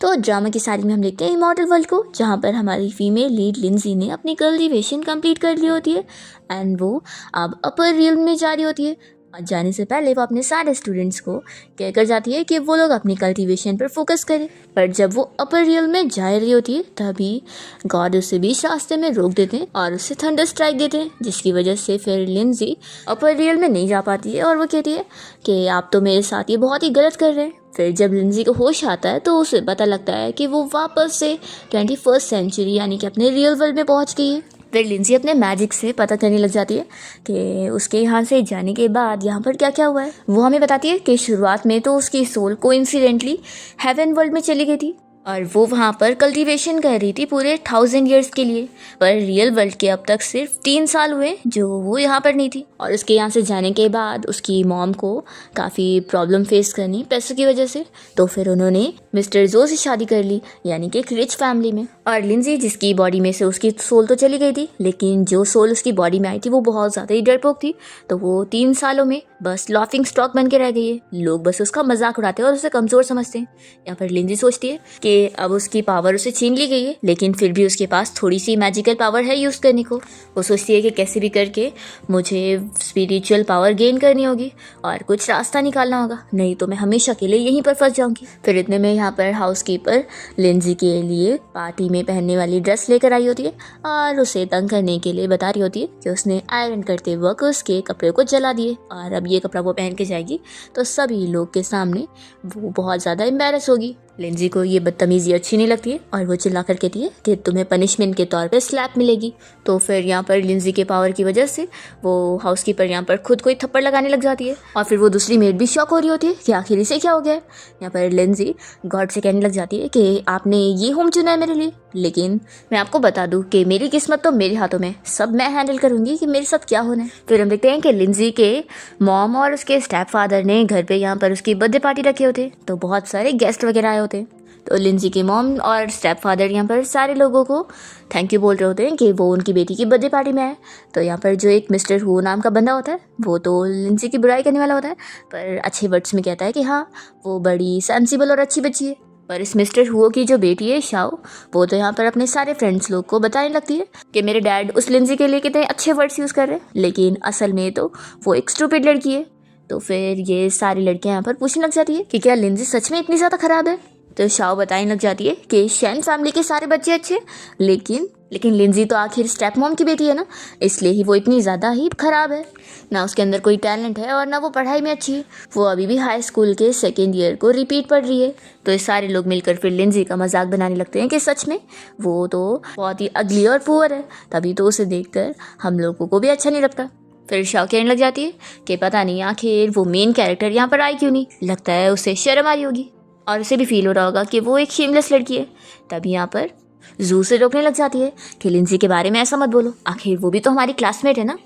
तो ड्रामा की सारी में हम देखते हैं इमॉर्टल वर्ल्ड को, जहाँ पर हमारी फीमेल लीड लिंजी ने अपनी कल्टीवेशन कंप्लीट कर ली होती है एंड वो अब अपर रियल में जा रही होती है। और जाने से पहले वो अपने सारे स्टूडेंट्स को कहकर जाती है कि वो लोग अपनी कल्टीवेशन पर फोकस करें। पर जब वो अपर रियल में जा रही होती है तभी गॉड उसे बीच रास्ते में रोक देते हैं और उसे थंडर स्ट्राइक देते हैं, जिसकी वजह से फिर लिंजी अपर रियल में नहीं जा पाती है और वो कहती है कि आप तो मेरे साथ ये बहुत ही गलत कर रहे हैं। फिर जब लिंजी को होश आता है तो उसे पता लगता है कि वो वापस से 21st सेंचुरी यानी कि अपने रियल वर्ल्ड में पहुंच गई है। फिर लिंजी अपने मैजिक से पता करने लग जाती है कि उसके यहाँ से जाने के बाद यहाँ पर क्या क्या हुआ है। वो हमें बताती है कि शुरुआत में तो उसकी सोल कोइंसिडेंटली हेवन वर्ल्ड में चली गई थी और वो वहाँ पर कल्टीवेशन कर रही थी पूरे 1000 ईयर्स के लिए। पर रियल वर्ल्ड के अब तक सिर्फ 3 साल हुए जो वो यहाँ पर नहीं थी। और उसके यहाँ से जाने के बाद उसकी मॉम को काफ़ी प्रॉब्लम फेस करनी पैसों की वजह से, तो फिर उन्होंने मिस्टर जो से शादी कर ली यानी कि एक रिच फैमिली में। और लिंजी जिसकी बॉडी में से उसकी सोल तो चली गई थी, लेकिन जो सोल उसकी बॉडी में आई थी वो बहुत ज़्यादा ही डरपोक थी, तो वो 3 सालों में बस लॉफिंग स्टॉक बन के रह गई है। लोग बस उसका मजाक उड़ाते हैं और उसे कमज़ोर समझते हैं। यहाँ पर लिंजी सोचती है कि अब उसकी पावर उसे छीन ली गई है, लेकिन फिर भी उसके पास थोड़ी सी मैजिकल पावर है यूज़ करने को। वो सोचती है कि कैसे भी करके मुझे स्पिरिचुअल पावर गेन करनी होगी और कुछ रास्ता निकालना होगा, नहीं तो मैं हमेशा के लिए यहीं पर फंस जाऊंगी। फिर इतने में यहाँ पर हाउसकीपर लिंजी के लिए पार्टी में पहनने वाली ड्रेस लेकर आई होती है और उसे तंग करने के लिए बता रही होती है कि उसने आयरन करते वक्त उसके कपड़े को जला दिए और अब ये कपड़ा वो पहन के जाएगी तो सभी लोग के सामने वो बहुत ज़्यादा एम्बैरस होगी। लिंजी को ये बदतमीजी अच्छी नहीं लगती है और वो चिल्ला कर कहती है कि तुम्हें पनिशमेंट के तौर पे स्लैप मिलेगी। तो फिर यहाँ पर लिंजी के पावर की वजह से वो हाउसकीपर यहाँ पर खुद को ही थप्पड़ लगाने लग जाती है और फिर वो दूसरी मेड भी शॉक हो रही होती है कि आखिर इसे क्या हो गया है। यहाँ पर लिंजी गॉड से कहने लग जाती है कि आपने ये होम चुना है मेरे लिए, लेकिन मैं आपको बता दूं कि मेरी किस्मत तो मेरे हाथों में, सब मैं हैंडल करूंगी कि मेरे साथ क्या होना है। फिर हम देखते हैं कि लिंजी के मॉम और उसके स्टेप फादर ने घर पे यहाँ पर उसकी बर्थडे पार्टी रखे होते, तो बहुत सारे गेस्ट वगैरह आए होते। तो लिंजी के मॉम और स्टेप फादर यहाँ पर सारे लोगों को थैंक यू बोल रहे होते हैं कि वो उनकी बेटी की बर्थडे पार्टी में आए। तो यहाँ पर जो एक मिस्टर हु नाम का बंदा होता है वो तो लिंजी की बुराई करने वाला होता है, पर अच्छे वर्ड्स में कहता है कि हाँ वो बड़ी सेंसिबल और अच्छी बच्ची है। पर इस मिस्टर हुओ की जो बेटी है शाओ, वो तो यहाँ पर अपने सारे फ्रेंड्स लोग को बताने लगती है कि मेरे डैड उस लिंजी के लिए कितने अच्छे वर्ड्स यूज़ कर रहे हैं, लेकिन असल में तो वो एक स्टूपिड लड़की है। तो फिर ये सारी लड़कियाँ यहाँ पर पूछने लग जाती है कि क्या लिंजी सच में इतनी ज़्यादा ख़राब है। तो शाओ बताने लग जाती है कि शैन फैमिली के सारे बच्चे अच्छे, लेकिन लिंजी तो आखिर स्टेप मॉम की बेटी है ना, इसलिए ही वो इतनी ज़्यादा ही ख़राब है। ना उसके अंदर कोई टैलेंट है और ना वो पढ़ाई में अच्छी है, वो अभी भी हाई स्कूल के 2nd ईयर को रिपीट पढ़ रही है। तो ये सारे लोग मिलकर फिर लिंजी का मजाक बनाने लगते हैं कि सच में वो तो बहुत ही अगली और पुअर है, तभी तो उसे देखकर हम लोगों को भी अच्छा नहीं लगता। फिर शाओ कहने लग जाती है कि पता नहीं आखिर वो मेन कैरेक्टर यहाँ पर आई क्यों नहीं, लगता है उसे शर्म आ रही होगी और उसे भी फील हो रहा होगा कि वो एक शेमलेस लड़की है। तभी यहाँ पर जू से रोकने लग जाती है कि लिंजी के बारे में ऐसा मत बोलो, आखिर वो भी तो हमारी क्लासमेट है ना।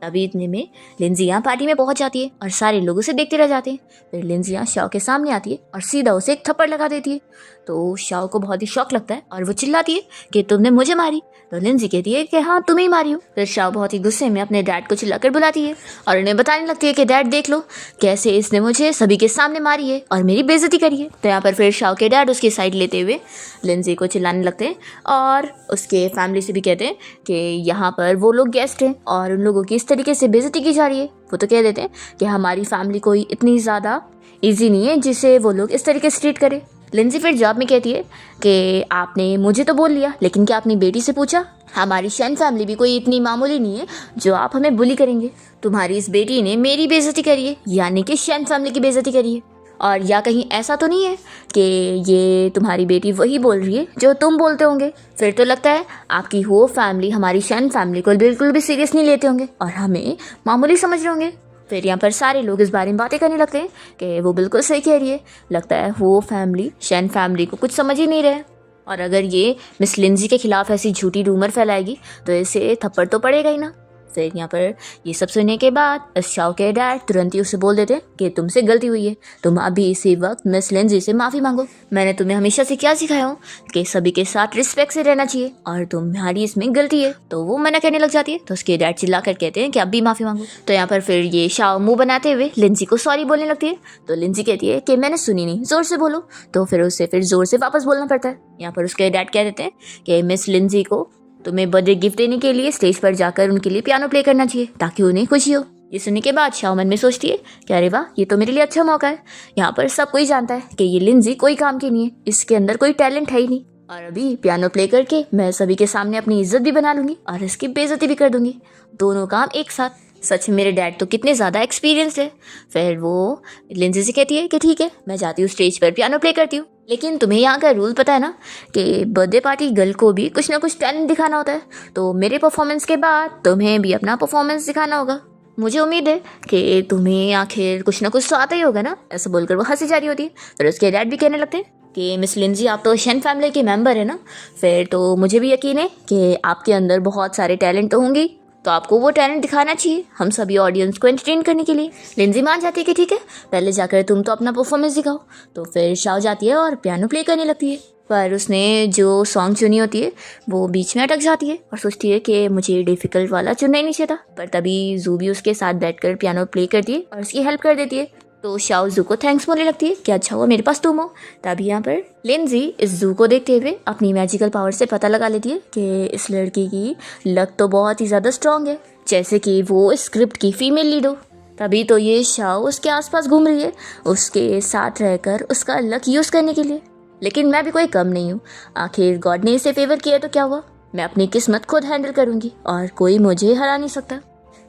तभी इतने में लिंजी यहाँ पार्टी में पहुँच जाती है और सारे लोग उसे देखते रह जाते हैं। फिर लिंजी यहाँ शाओ के सामने आती है और सीधा उसे एक थप्पड़ लगा देती है। तो शाओ को बहुत ही शौक लगता है और वो चिल्लाती है कि तुमने मुझे मारी। तो लिंजी कहती है कि हाँ तुम्हें ही मारी हूँ। फिर शाओ बहुत ही गुस्से में अपने डैड को चिल्लाकर बुलाती है और उन्हें बताने लगती है कि डैड देख लो कैसे इसने मुझे सभी के सामने मारी है और मेरी बेइज्जती करी है। तो यहाँ पर फिर शाओ के डैड उसकी साइड लेते हुए लिंजी को चिल्लाने लगते हैं और उसके फैमिली से भी कहते हैं कि यहाँ पर वो लोग गेस्ट हैं और उन लोगों की इस तरीके से बेइज्जती की जा रही है। वो तो कह देते हैं कि हमारी फैमिली कोई इतनी ज़्यादा ईजी नहीं है जिसे वो लोग इस तरीके से ट्रीट करें। लिंजी फिर जवाब में कहती है कि आपने मुझे तो बोल लिया, लेकिन क्या अपनी बेटी से पूछा? हमारी शैन फैमिली भी कोई इतनी मामूली नहीं है जो आप हमें बुली करेंगे। तुम्हारी इस बेटी ने मेरी बेइज्जती करी है, यानी कि शैन फैमिली की बेइज्जती करी है। और या कहीं ऐसा तो नहीं है कि ये तुम्हारी बेटी वही बोल रही है जो तुम बोलते होंगे? फिर तो लगता है आपकी हो फैमिली हमारी शैन फैमिली को बिल्कुल भी सीरियस नहीं लेते होंगे और हमें मामूली समझ रहे होंगे। फिर यहाँ पर सारे लोग इस बारे में बातें करने लगते हैं कि वो बिल्कुल सही कह रही है, लगता है वो फैमिली शैन फैमिली को कुछ समझ ही नहीं रहे और अगर ये मिस लिंजी के खिलाफ ऐसी झूठी रूमर फैलाएगी तो इसे थप्पड़ तो पड़ेगा ही ना। फिर यहाँ पर ये सब सुनने के बाद शाओ के डैड तुरंत ही उसे बोल देते हैं कि तुमसे गलती हुई है, तुम अभी इसी वक्त मिस लिंजी से माफ़ी मांगो। मैंने तुम्हें हमेशा से क्या सिखाया हूँ कि सभी के साथ रिस्पेक्ट से रहना चाहिए और तुम्हारी इसमें गलती है। तो वो मना करने लग जाती है तो उसके डैड चिल्ला कर कहते हैं कि अब भी माफ़ी मांगो। तो यहाँ पर फिर ये शाओ मुँह बनाते हुए लिंजी को सॉरी बोलने लगती है। तो लिंजी कहती है कि मैंने सुनी नहीं, ज़ोर से बोलो। तो फिर उसे फिर ज़ोर से वापस बोलना पड़ता है। यहाँ पर उसके डैड कह देते हैं कि मिस लिंजी को तुम्हें बर्थडे गिफ्ट देने के लिए स्टेज पर जाकर उनके लिए पियानो प्ले करना चाहिए ताकि उन्हें खुशी हो। ये सुनने के बाद शाओ मन में सोचती है कि अरे वाह, ये तो मेरे लिए अच्छा मौका है। यहाँ पर सब कोई जानता है कि ये लिंजी कोई काम की नहीं है, इसके अंदर कोई टैलेंट है ही नहीं, और अभी पियानो प्ले करके मैं सभी के सामने अपनी इज्जत भी बना लूंगी और इसकी बेइज्जती भी कर दूंगी, दोनों काम एक साथ। सच में मेरे डैड तो कितने ज़्यादा एक्सपीरियंस है। फिर वो लिंजी से कहती है कि ठीक है, मैं जाती हूँ स्टेज पर पियानो प्ले करती हूँ, लेकिन तुम्हें यहाँ का रूल पता है ना कि बर्थडे पार्टी गर्ल को भी कुछ ना कुछ टैलेंट दिखाना होता है, तो मेरे परफॉर्मेंस के बाद तुम्हें भी अपना परफॉर्मेंस दिखाना होगा। मुझे उम्मीद है कि तुम्हें आखिर कुछ ना कुछ तो आता ही होगा ना। ऐसा बोलकर वो हंसी जा रही होती है। फिर उसके डैड भी कहने लगते हैं कि मिस लिंजी, आप तो शेन फैमिली के मेंबर है ना, फिर तो मुझे भी यकीन है कि आपके अंदर बहुत सारे टैलेंट तो होंगे, तो आपको वो टैलेंट दिखाना चाहिए हम सभी ऑडियंस को एंटरटेन करने के लिए। लिंजी मान जाती है कि ठीक है, पहले जाकर तुम तो अपना परफॉर्मेंस दिखाओ। तो फिर शाओ जाती है और पियानो प्ले करने लगती है, पर उसने जो सॉन्ग चुनी होती है वो बीच में अटक जाती है और सोचती है कि मुझे डिफ़िकल्ट वाला चुनना ही नहीं चाहिए था। पर तभी जू भी उसके साथ बैठकर पियानो प्ले करती है और उसकी हेल्प कर देती है। तो शाओ जू को थैंक्स बोलने लगती है कि अच्छा हुआ मेरे पास तुम हो। तभी यहाँ पर लिंजी इस जू को देखते हुए अपनी मैजिकल पावर से पता लगा लेती है कि इस लड़की की लक तो बहुत ही ज़्यादा स्ट्रांग है, जैसे कि वो स्क्रिप्ट की फीमेल लीड हो। तभी तो ये शाओ उसके आसपास घूम रही है, उसके साथ रहकर उसका लक यूज़ करने के लिए। लेकिन मैं भी कोई कम नहीं हूँ, आखिर गॉड ने इसे फेवर किया तो क्या हुआ, मैं अपनी किस्मत खुद हैंडल करूँगी और कोई मुझे हरा नहीं सकता।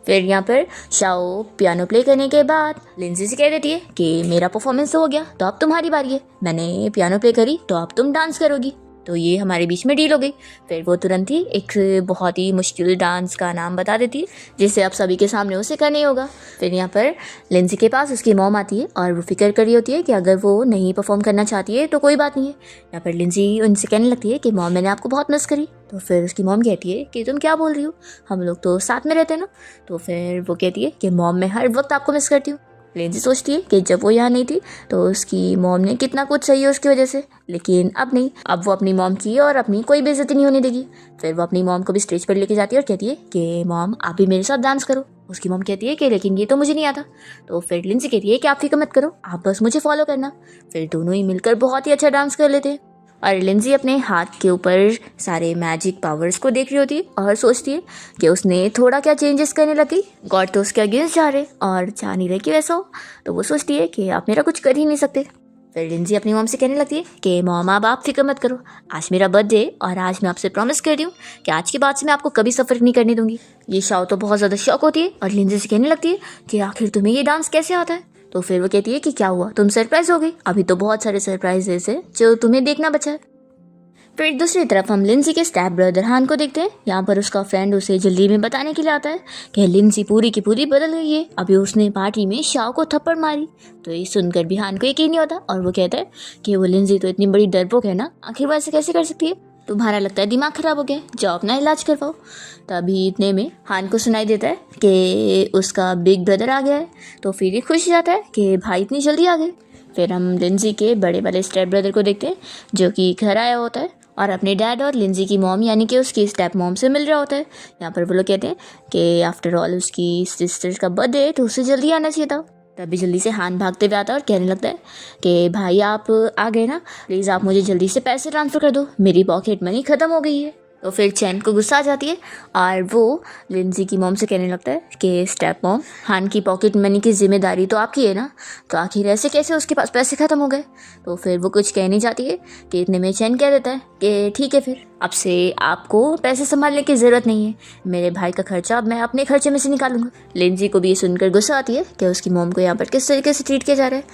फिर यहाँ पर शाओ पियानो प्ले करने के बाद लिंजी से कह देती है कि मेरा परफॉर्मेंस हो गया तो अब तुम्हारी बारी है, मैंने पियानो प्ले करी तो अब तुम डांस करोगी। तो ये हमारे बीच में डील हो गई। फिर वो तुरंत ही एक बहुत ही मुश्किल डांस का नाम बता देती है जिसे अब सभी के सामने उसे करना ही होगा। फिर यहाँ पर लिंजी के पास उसकी मॉम आती है और वो फिक्र कर रही होती है कि अगर वो नहीं परफॉर्म करना चाहती है तो कोई बात नहीं है। यहाँ पर लिंजी उनसे कहने लगती है कि मॉम, मैंने आपको बहुत मिस करी। तो फिर उसकी मॉम कहती है कि तुम क्या बोल रही हो, हम लोग तो साथ में रहते हैं ना। तो फिर वो कहती है कि मॉम, मैं हर वक्त आपको मिस करती हूँ। लिंजी सोचती है कि जब वो यहाँ नहीं थी तो उसकी मॉम ने कितना कुछ सही है उसकी वजह से, लेकिन अब नहीं, अब वो अपनी मॉम की और अपनी कोई बेइज्जती नहीं होने देगी। फिर वो अपनी मॉम को भी स्टेज पर लेके जाती है और कहती है कि मॉम, आप भी मेरे साथ डांस करो। उसकी मॉम कहती है कि लेकिन ये तो मुझे नहीं आता। तो फिर लिंजी कहती है कि आप फिक्र मत करो, आप बस मुझे फॉलो करना। फिर दोनों ही मिलकर बहुत ही अच्छा डांस कर लेते हैं और लिंजी अपने हाथ के ऊपर सारे मैजिक पावर्स को देख रही होती है और सोचती है कि उसने थोड़ा क्या चेंजेस करने लगी, गॉड तो उसके अगेंस्ट जा रहे और चाह नहीं रहे कि वैसा हो। तो वो सोचती है कि आप मेरा कुछ कर ही नहीं सकते। फिर लिंजी अपनी मॉम से कहने लगती है कि मॉम, अब आप फिक्र मत करो, आज मेरा बर्थडे और आज मैं आपसे प्रॉमिस कर रही हूँ कि आज के बाद से मैं आपको कभी सफ़र नहीं करने दूंगी। ये शाओ तो बहुत ज़्यादा शौक होती है और लिंजी से कहने लगती है कि आखिर तुम्हें ये डांस कैसे आता है। तो फिर वो कहती है कि क्या हुआ, तुम सरप्राइज हो गई, अभी तो बहुत सारे सरप्राइजेस है जो तुम्हें देखना बचा है। फिर दूसरी तरफ हम लिंजी के स्टेप ब्रदर हान को देखते हैं। यहाँ पर उसका फ्रेंड उसे जल्दी में बताने के लिए आता है कि लिंजी पूरी की पूरी बदल गई है, अभी उसने पार्टी में शाओ को थप्पड़ मारी। तो ये सुनकर भी हान को यकीन नहीं होता और वो कहता है कि वो लिंजी तो इतनी बड़ी डरपोक है ना, आखिर वो ऐसे कैसे कर सकती है, तुम्हारा लगता है दिमाग खराब हो गया, जाओ अपना इलाज करवाओ। तभी इतने में हान को सुनाई देता है कि उसका बिग ब्रदर आ गया है। तो फिर ये खुश जाता है कि भाई इतनी जल्दी आ गए। फिर हम लिंजी के बड़े वाले स्टेप ब्रदर को देखते हैं जो कि घर आया होता है और अपने डैड और लिंजी की मॉम यानी कि उसकी स्टेप मॉम से मिल रहा होता है। यहाँ पर वो लोग कहते हैं कि आफ्टर ऑल उसकी सिस्टर का बर्थडे है तो उसे जल्दी आना चाहिए था। तभी जल्दी से हान भागते हुए आता है और कहने लगता है कि भाई आप आ गए ना, प्लीज़ आप मुझे जल्दी से पैसे ट्रांसफ़र कर दो, मेरी पॉकेट मनी ख़त्म हो गई है। तो फिर चैन को गुस्सा आ जाती है और वो लिंजी की मॉम से कहने लगता है कि स्टेप मॉम, हान की पॉकेट मनी की जिम्मेदारी तो आपकी है ना, तो आखिर ऐसे कैसे उसके पास पैसे ख़त्म हो गए। तो फिर वो कुछ कह नहीं जाती है कि इतने में चैन कह देता है कि ठीक है, फिर अब से आपको पैसे संभालने की ज़रूरत नहीं है, मेरे भाई का खर्चा अब मैं अपने खर्चे में से निकालूंगा। लिंजी को भी ये सुनकर गुस्सा आती है कि उसकी मॉम को यहाँ पर किस तरीके से ट्रीट किया जा रहा है।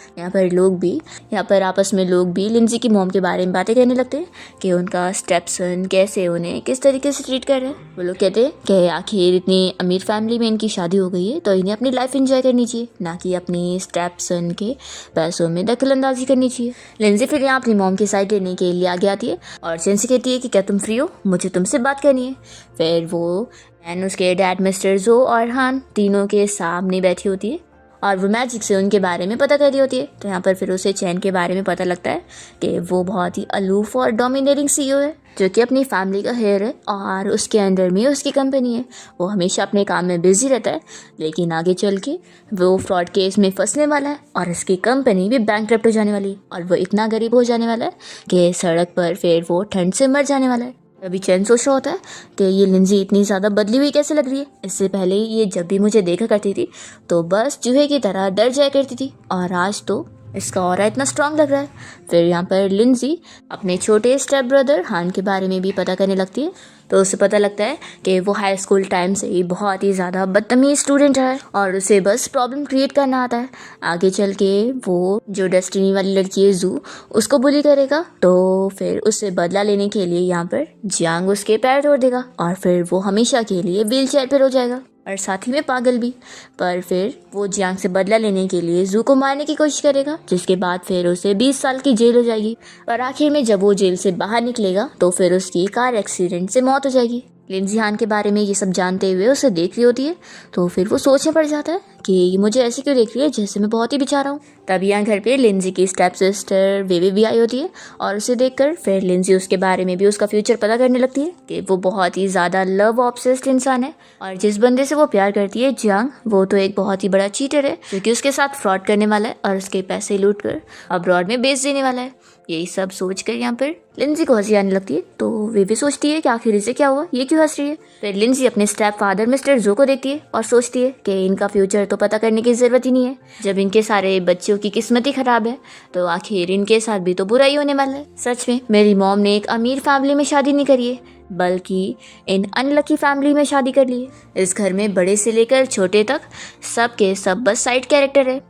यहाँ पर आपस में लोग भी लिंजी की मॉम के बारे में बातें करने लगते हैं कि उनका स्टेपसन कैसे उन्हें किस तरीके से ट्रीट कर रहे हैं। वो लोग कहते हैं कि आखिर इतनी अमीर फैमिली में इनकी शादी हो गई है तो इन्हें अपनी लाइफ एंजॉय करनी चाहिए, ना कि अपनी स्टेपसन के पैसों में दखल अंदाजी करनी चाहिए। लिंजी फिर यहाँ अपनी मॉम की साइड लेने के लिए आगे आती है और चैन से कहती है कि क्या तुम तुम फ्री हो, मुझे तुमसे बात करनी है। फिर वो एंड उसके डैड मिस्टर जो और हान तीनों के सामने बैठी होती है और वो मैजिक से उनके बारे में पता कर रही होती है। तो यहाँ पर फिर उसे चैन के बारे में पता लगता है कि वो बहुत ही अलूफ और डोमिनेटिंग सीईओ है जो कि अपनी फैमिली का हेयर है और उसके अंडर में उसकी कंपनी है। वो हमेशा अपने काम में बिजी रहता है, लेकिन आगे चल के वो फ्रॉड केस में फंसने वाला है और उसकी कंपनी भी बैंकक्रप्ट हो जाने वाली है और वो इतना गरीब हो जाने वाला है कि सड़क पर फिर वो ठंड से मर जाने वाला है। अभी चैन सोच रहा होता है कि ये लिंजी इतनी ज़्यादा बदली हुई कैसे लग रही है। इससे पहले ये जब भी मुझे देखा करती थी तो बस चूहे की तरह डर जाया करती थी और आज तो इसका ऑरा इतना स्ट्रांग लग रहा है। फिर यहाँ पर लिंजी अपने छोटे स्टेप ब्रदर हान के बारे में भी पता करने लगती है। तो उसे पता लगता है कि वो हाई स्कूल टाइम से ही बहुत ही ज़्यादा बदतमीज स्टूडेंट है और उसे बस प्रॉब्लम क्रिएट करना आता है। आगे चल के वो जो डेस्टिनी वाली लड़की है जू उसको बुली करेगा, तो फिर उससे बदला लेने के लिए यहाँ पर जियांग उसके पैर तोड़ देगा और फिर वो हमेशा के लिए व्हील चेयर पर हो जाएगा और साथ ही में पागल भी। पर फिर वो जियांग से बदला लेने के लिए जू को मारने की कोशिश करेगा, जिसके बाद फिर उसे 20 साल की जेल हो जाएगी और आखिर में जब वो जेल से बाहर निकलेगा तो फिर उसकी कार एक्सीडेंट से मौत हो जाएगी। लिंजी हान के बारे में ये सब जानते हुए उसे देख रही होती है, तो फिर वो सोचने पड़ जाता है कि ये मुझे ऐसे क्यों देख रही है जैसे मैं बहुत ही बेचारा हूँ। तभी यहाँ घर पे लिंजी की स्टेप सिस्टर बेबी भी आई होती है और उसे देखकर फिर लिंजी उसके बारे में भी उसका फ्यूचर पता करने लगती है कि वो बहुत ही ज़्यादा लव ऑब्सेस्ड इंसान है और जिस बंदे से वो प्यार करती है जियांग, वो तो एक बहुत ही बड़ा चीटर है जो कि उसके साथ फ्रॉड करने वाला है और उसके पैसे लूट कर अब्रॉड में बेच देने वाला है। यही सब सोचकर यहाँ पर लिंजी को हंसी आने लगती है, तो वे भी सोचती है कि आखिर इसे क्या हुआ, ये क्यों हंस रही है। फिर लिंजी अपने स्टेप फादर मिस्टर जो को देखती है और सोचती है कि इनका फ्यूचर तो पता करने की ज़रूरत ही नहीं है। जब इनके सारे बच्चों की किस्मत ही ख़राब है तो आखिर इनके साथ भी तो बुरा ही होने वाला है। सच में मेरी मॉम ने एक अमीर फैमिली में शादी नहीं करी है, बल्कि इन अनलकी फैमिली में शादी कर ली है। इस घर में बड़े से लेकर छोटे तक सब के सब बस साइड कैरेक्टर है।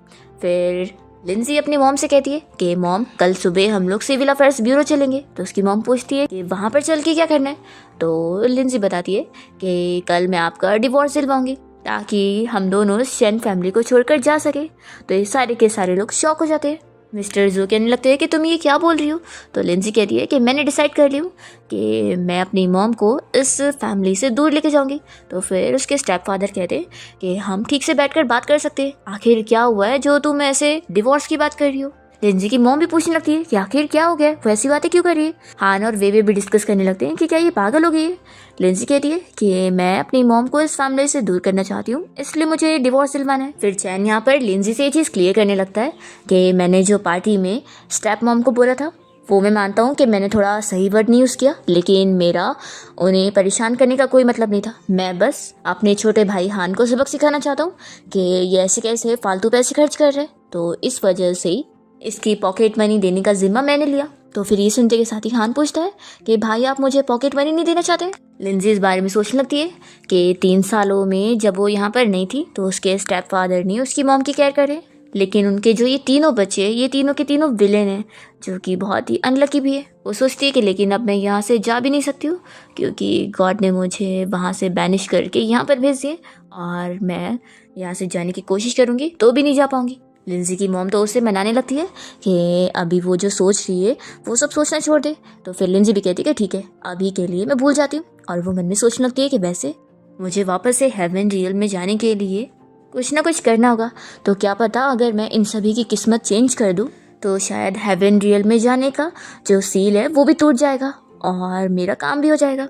फिर लिंजी अपनी मॉम से कहती है कि मॉम कल सुबह हम लोग सिविल अफेयर्स ब्यूरो चलेंगे। तो उसकी मॉम पूछती है कि वहाँ पर चल के क्या करना है। तो लिंजी बताती है कि कल मैं आपका डिवोर्स दिलवाऊंगी ताकि हम दोनों शेन फैमिली को छोड़कर जा सके। तो ये सारे के सारे लोग शॉक हो जाते हैं। मिस्टर जू कहने लगते हैं कि तुम ये क्या बोल रही हो। तो लिंजी कहती है कि मैंने डिसाइड कर ली हूँ कि मैं अपनी मॉम को इस फैमिली से दूर लेके जाऊंगी। तो फिर उसके स्टेप फादर कहते हैं कि हम ठीक से बैठकर बात कर सकते हैं, आखिर क्या हुआ है जो तुम ऐसे डिवोर्स की बात कर रही हो। लिंजी की मॉम भी पूछने लगती है कि आखिर क्या हो गया, वैसी बातें क्यों कर रही है। हान और वे भी डिस्कस करने लगते हैं कि क्या ये पागल हो गई है। लिंजी कहती है कि मैं अपनी मॉम को इस फैमिली से दूर करना चाहती हूँ, इसलिए मुझे डिवोर्स दिलवाना है। फिर चैन यहाँ पर लिंजी से ये चीज़ क्लियर करने लगता है कि मैंने जो पार्टी में स्टेप मॉम को बोला था वो मैं मानता हूँ कि मैंने थोड़ा सही वर्ड नहीं यूज़ किया, लेकिन मेरा उन्हें परेशान करने का कोई मतलब नहीं था। मैं बस अपने छोटे भाई हान को सबक सिखाना चाहता हूँ कि ये ऐसे कैसे फालतू पैसे खर्च कर रहे हैं, तो इस वजह से इसकी पॉकेट मनी देने का जिम्मा मैंने लिया। तो फिर ये सुनते के साथ ही हान पूछता है कि भाई आप मुझे पॉकेट मनी नहीं देना चाहते। लिंजी इस बारे में सोचने लगती है कि 3 सालों में जब वो यहाँ पर नहीं थी तो उसके स्टेप फादर ने उसकी मॉम की केयर करे, लेकिन उनके जो ये तीनों बच्चे ये तीनों के तीनों विलेन हैं जो कि बहुत ही अनलकी भी है। वो सोचती है कि लेकिन अब मैं यहाँ से जा भी नहीं सकती हूँ क्योंकि गॉड ने मुझे वहाँ से बैनिश करके यहाँ पर भेज दिए और मैं यहाँ से जाने की कोशिश करूँगी तो भी नहीं जा पाऊँगी। लिंजी की मॉम तो उसे मनाने लगती है कि अभी वो जो सोच रही है वो सब सोचना छोड़ दे। तो फिर लिंजी भी कहती है कि ठीक है अभी के लिए मैं भूल जाती हूँ, और वो मन में सोचने लगती है कि वैसे मुझे वापस से हेवन रियल में जाने के लिए कुछ ना कुछ करना होगा। तो क्या पता अगर मैं इन सभी की किस्मत चेंज कर दूँ तो शायद हेवन रियल में जाने का जो सील है वो भी टूट जाएगा और मेरा काम भी हो जाएगा।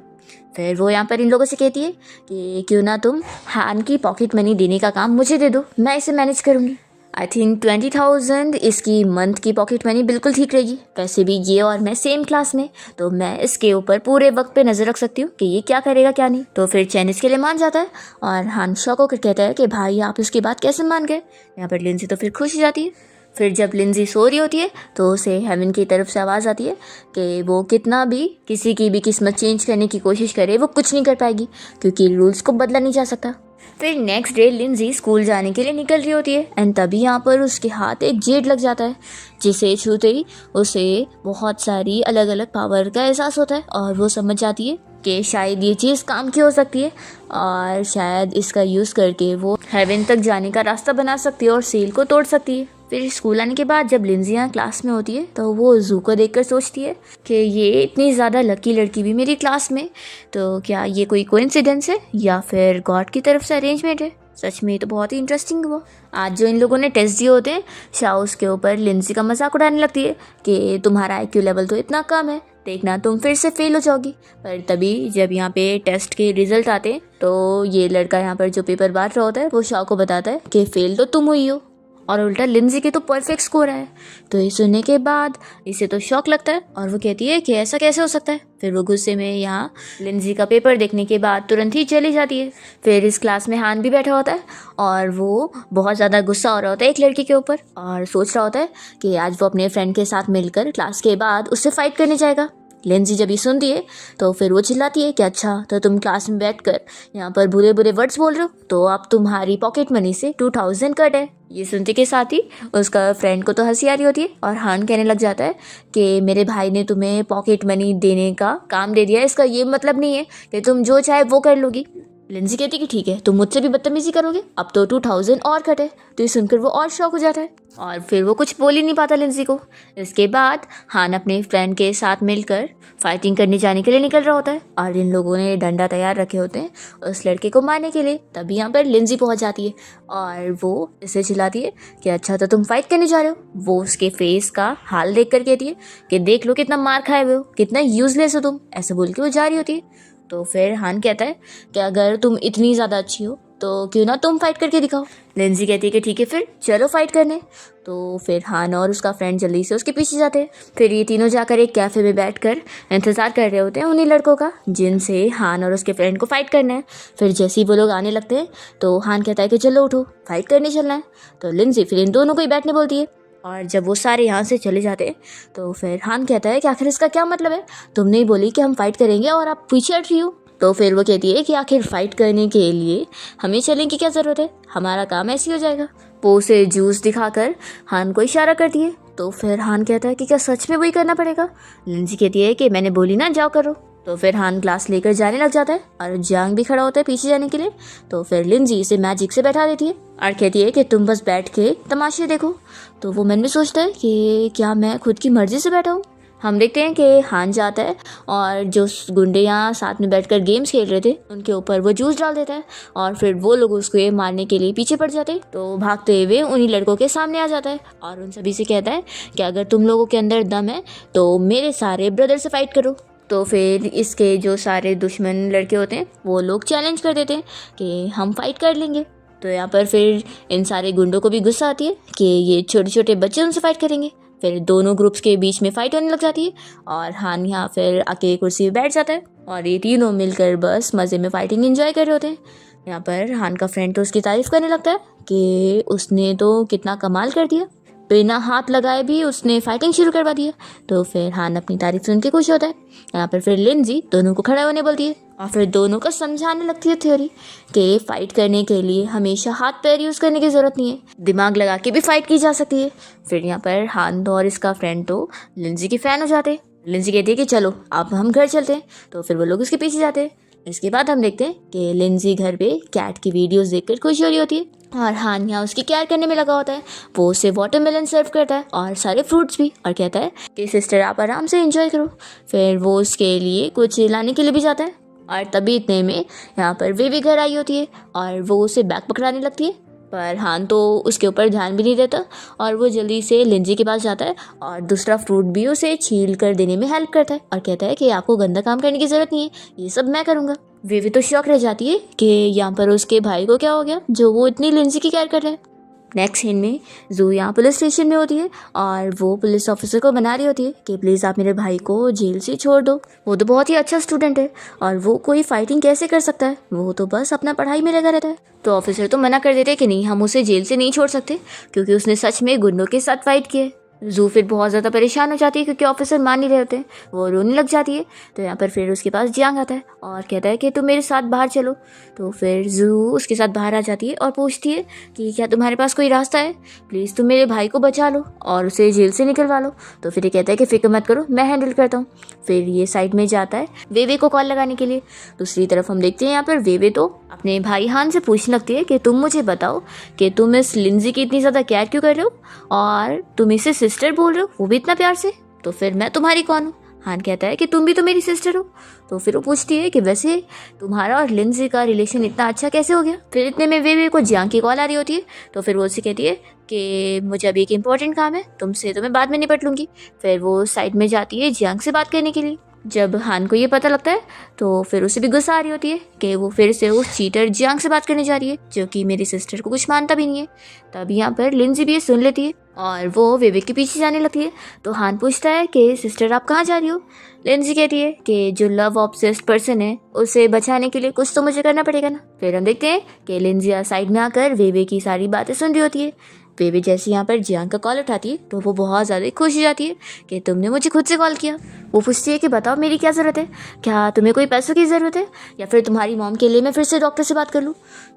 फिर वो यहाँ पर इन लोगों से कहती है कि क्यों ना तुम हान की पॉकेट मनी देने का काम मुझे दे दो, मैं इसे मैनेज करूँगी। आई थिंक 20,000 इसकी मंथ की पॉकेट मनी बिल्कुल ठीक रहेगी। वैसे भी ये और मैं सेम क्लास में, तो मैं इसके ऊपर पूरे वक्त पे नज़र रख सकती हूँ कि ये क्या करेगा क्या नहीं। तो फिर चैन इसके लिए मान जाता है और हान शॉक होकर कहता है कि भाई आप इसकी बात कैसे मान गए। यहाँ पर लिंजी तो फिर खुश हो जाती है। फिर जब लिंजी सो रही होती है तो उसे हेवन की तरफ से आवाज़ आती है कि वो कितना भी किसी की भी किस्मत चेंज करने की कोशिश करे वो कुछ नहीं कर पाएगी क्योंकि रूल्स को बदला नहीं जा सकता। फिर नेक्स्ट डे लिंजी स्कूल जाने के लिए निकल रही होती है एंड तभी यहाँ पर उसके हाथ एक जेड लग जाता है, जिसे छूते ही उसे बहुत सारी अलग अलग पावर का एहसास होता है और वो समझ जाती है कि शायद ये चीज़ काम की हो सकती है और शायद इसका यूज़ करके वो हेवन तक जाने का रास्ता बना सकती है और सील को तोड़ सकती है। फिर स्कूल आने के बाद जब लिंजी यहाँ क्लास में होती है तो वो जू को देखकर सोचती है कि ये इतनी ज़्यादा लकी लड़की भी मेरी क्लास में, तो क्या ये कोई कोइंसिडेंस है या फिर गॉड की तरफ से अरेंजमेंट है। सच में ये तो बहुत ही इंटरेस्टिंग हुआ। आज जो इन लोगों ने टेस्ट दिए होते हैं, शाओ उसके ऊपर लिंजी का मजाक उड़ाने लगती है कि तुम्हारा IQ लेवल तो इतना कम है, देखना तुम फिर से फेल हो जाओगी। पर तभी जब यहाँ पे टेस्ट के रिजल्ट आते हैं तो ये लड़का यहाँ पर जो पेपर बांट रहा होता है वो शाओ को बताता है कि फेल तो तुम हुई हो और उल्टा लिंजी के तो परफेक्ट स्कोर है। तो ये सुनने के बाद इसे तो शौक लगता है और वो कहती है कि ऐसा कैसे हो सकता है। फिर वो गुस्से में यहाँ लिंजी का पेपर देखने के बाद तुरंत ही चली जाती है। फिर इस क्लास में हान भी बैठा होता है और वो बहुत ज़्यादा गुस्सा हो रहा होता है एक लड़की के ऊपर और सोच रहा होता है कि आज वो अपने फ्रेंड के साथ मिलकर क्लास के बाद उससे फाइट करने जाएगा। लिंजी जब ये सुनती है तो फिर वो चिल्लाती है कि अच्छा तो तुम क्लास में बैठकर यहाँ पर बुरे बुरे वर्ड्स बोल रहे हो, तो अब तुम्हारी पॉकेट मनी से 2000 कट है। ये सुनते के साथ ही उसका फ्रेंड को तो हंसी आ रही होती है और हान कहने लग जाता है कि मेरे भाई ने तुम्हें पॉकेट मनी देने का काम दे दिया, इसका ये मतलब नहीं है कि तुम जो चाहे वो कर लोगी। लिंजी कहती कि ठीक है तुम मुझसे भी बदतमीजी करोगे, अब तो 2000 और कटे। तो ये सुनकर वो और शॉक हो जाता है और फिर वो कुछ बोल ही नहीं पाता लिंजी को। इसके बाद हान अपने फ्रेंड के साथ मिलकर फाइटिंग करने जाने के लिए निकल रहा होता है और इन लोगों ने डंडा तैयार रखे होते हैं उस लड़के को मारने के लिए। तभी यहाँ पर लिंजी पहुँच जाती है और वो इसे चिल्लाती है कि अच्छा तो तुम फाइट करने जा रहे हो। वो उसके फेस का हाल देख कर कहती है कि देख लो कितना मार खाए हुए हो, कितना यूजलेस हो तुम, ऐसे बोल के वो जा रही होती है। तो फिर हान कहता है कि अगर तुम इतनी ज़्यादा अच्छी हो तो क्यों ना तुम फाइट करके दिखाओ। लिंजी कहती है कि ठीक है फिर चलो फाइट करने। तो फिर हान और उसका फ्रेंड जल्दी से उसके पीछे जाते हैं। फिर ये तीनों जाकर एक कैफ़े में बैठकर इंतज़ार कर रहे होते हैं उन्हीं लड़कों का जिनसे हान और उसके फ्रेंड को फाइट करना है। फिर जैसे ही वो लोग आने लगते हैं तो हान कहता है कि चलो उठो फाइट करने चलना है। तो लिंजी फिर इन दोनों को ही बैठने बोलती है और जब वो सारे यहाँ से चले जाते हैं तो फिर हान कहता है कि आखिर इसका क्या मतलब है, तुमने ही बोली कि हम फाइट करेंगे और आप पीछे हट रही हो। तो फिर वो कहती है कि आखिर फाइट करने के लिए हमें चलने की क्या ज़रूरत है, हमारा काम ऐसे ही हो जाएगा। वो उसे जूस दिखाकर हान को इशारा करती है। तो फिर हान कहता है कि क्या सच में वही करना पड़ेगा। लिंजी कहती है कि मैंने बोली ना जाओ करो। तो फिर हान ग्लास लेकर जाने लग जाता है और जांग भी खड़ा होता है पीछे जाने के लिए। तो फिर लिंजी इसे मैजिक से बैठा देती है और कहती है कि तुम बस बैठ के तमाशे देखो। तो वो मन में सोचता है कि क्या मैं खुद की मर्जी से बैठा हूँ। हम देखते हैं कि हान जाता है और जो गुंडे यहाँ साथ में बैठकर गेम्स खेल रहे थे उनके ऊपर वो जूस डाल देता है और फिर वो लोग उसको ये मारने के लिए पीछे पड़ जाते हैं। तो भागते हुए उन्हीं लड़कों के सामने आ जाता है और उन सभी से कहता है कि अगर तुम लोगों के अंदर दम है तो मेरे सारे ब्रदर से फाइट करो। तो फिर इसके जो सारे दुश्मन लड़के होते हैं वो लोग चैलेंज कर देते हैं कि हम फाइट कर लेंगे। तो यहाँ पर फिर इन सारे गुंडों को भी गुस्सा आती है कि ये छोटे छोटे बच्चे उनसे फाइट करेंगे। फिर दोनों ग्रुप्स के बीच में फाइट होने लग जाती है और हान यहाँ फिर आके कुर्सी पे बैठ जाता है और ये तीनों मिलकर बस मज़े में फाइटिंग एंजॉय कर रहे होते हैं। यहाँ पर हान का फ्रेंड तो उसकी तारीफ़ करने लगता है कि उसने तो कितना कमाल कर दिया, बिना हाथ लगाए भी उसने फाइटिंग शुरू करवा दिया। तो फिर हान अपनी तारीफ सुन के खुश होता है। यहाँ पर फिर लिंजी दोनों को खड़ा होने बोलती है और फिर दोनों को समझाने लगती है थ्योरी कि फ़ाइट करने के लिए हमेशा हाथ पैर यूज़ करने की ज़रूरत नहीं है, दिमाग लगा के भी फाइट की जा सकती है। फिर यहाँ पर हान और इसका फ्रेंड तो लिंजी की फ़ैन हो जाते हैं। लिंजी कहती है कि चलो अब हम घर चलते हैं। तो फिर वो लोग उसके पीछे जाते हैं। इसके बाद हम देखते हैं कि लिंजी घर पे कैट की वीडियोस देखकर खुश हो रही होती है और हान यहाँ उसकी केयर करने में लगा होता है। वो उसे वाटरमेलन सर्व करता है और सारे फ्रूट्स भी और कहता है कि सिस्टर आप आराम से एंजॉय करो। फिर वो उसके लिए कुछ लाने के लिए भी जाता है और तभी इतने में यहाँ पर वे भी घर आई होती है और वो उसे बैग पकड़ाने लगती है। पर हान तो उसके ऊपर ध्यान भी नहीं देता और वो जल्दी से लिंजी के पास जाता है और दूसरा फ्रूट भी उसे छील कर देने में हेल्प करता है और कहता है कि आपको गंदा काम करने की ज़रूरत नहीं है, ये सब मैं करूँगा। वे भी तो शौक रह जाती है कि यहाँ पर उसके भाई को क्या हो गया जो वो इतनी लिंजी की केयर कर रहा है। नेक्स्ट सीन में जू यहाँ पुलिस स्टेशन में होती है और वो पुलिस ऑफिसर को बना रही होती है कि प्लीज़ आप मेरे भाई को जेल से छोड़ दो, वो तो बहुत ही अच्छा स्टूडेंट है और वो कोई फाइटिंग कैसे कर सकता है, वो तो बस अपना पढ़ाई में लगा रहता है। तो ऑफिसर तो मना कर देते हैं कि नहीं हम उसे जेल से नहीं छोड़ सकते क्योंकि उसने सच में गुंडों के साथ फाइट किया है। जू फिर बहुत ज़्यादा परेशान हो जाती है क्योंकि ऑफिसर मान नहीं रहे होते हैं, वो रोने लग जाती है। तो यहाँ पर फिर उसके पास जियांग आता है और कहता है कि तुम मेरे साथ बाहर चलो। तो फिर जू उसके साथ बाहर आ जाती है और पूछती है कि क्या तुम्हारे पास कोई रास्ता है, प्लीज़ तुम मेरे भाई को बचा लो और उसे जेल से निकलवा लो। तो फिर ये कहता है कि फिक्र मत करो, मैं हैंडल करता हूँ। फिर ये साइड में जाता है वेवे को कॉल लगाने के लिए। दूसरी तरफ हम देखते हैं यहाँ पर वेवे तो अपने भाई हान से पूछने लगती है कि तुम मुझे बताओ कि तुम इस लिंजी की इतनी ज़्यादा केयर क्यों कर रहे हो और तुम इसे सिस्टर बोल रहे हो, वो भी इतना प्यार से। तो फिर मैं तुम्हारी कौन हूँ? हान कहता है कि तुम भी तो मेरी सिस्टर हो। तो फिर वो पूछती है कि वैसे तुम्हारा और लिंजी का रिलेशन इतना अच्छा कैसे हो गया। फिर इतने में वेवे को जियांग की कॉल आ रही होती है। तो फिर वो उससे कहती है कि मुझे अभी एक इम्पॉर्टेंट काम है, तुमसे तो मैं बाद में निपट लूँगी। फिर वो साइड में जाती है जियांग से बात करने के लिए। जब हान को ये पता लगता है तो फिर उसे भी गुस्सा आ रही होती है कि वो फिर से उस चीटर जियांग से बात करने जा रही है जो कि मेरी सिस्टर को कुछ मानता भी नहीं है। तब यहाँ पर लिंजी भी ये सुन लेती है और वो वेवे के पीछे जाने लगती है। तो हान पूछता है कि सिस्टर आप कहाँ जा रही हो। लिंजी कहती है कि जो लव ऑब्सेस्ड पर्सन है उसे बचाने के लिए कुछ तो मुझे करना पड़ेगा ना। फिर हम देखते हैं कि लिंजी साइड में आकर वेवे की सारी बातें सुन रही होती है। वेवे जैसे यहाँ पर जियांग का कॉल उठाती है तो वो बहुत ज़्यादा खुश हो जाती है कि तुमने मुझे खुद से कॉल किया। वो पूछती है कि बताओ मेरी क्या ज़रूरत है, क्या तुम्हें कोई पैसों की ज़रूरत है या फिर तुम्हारी मॉम के लिए मैं फिर से डॉक्टर से बात कर लूँ।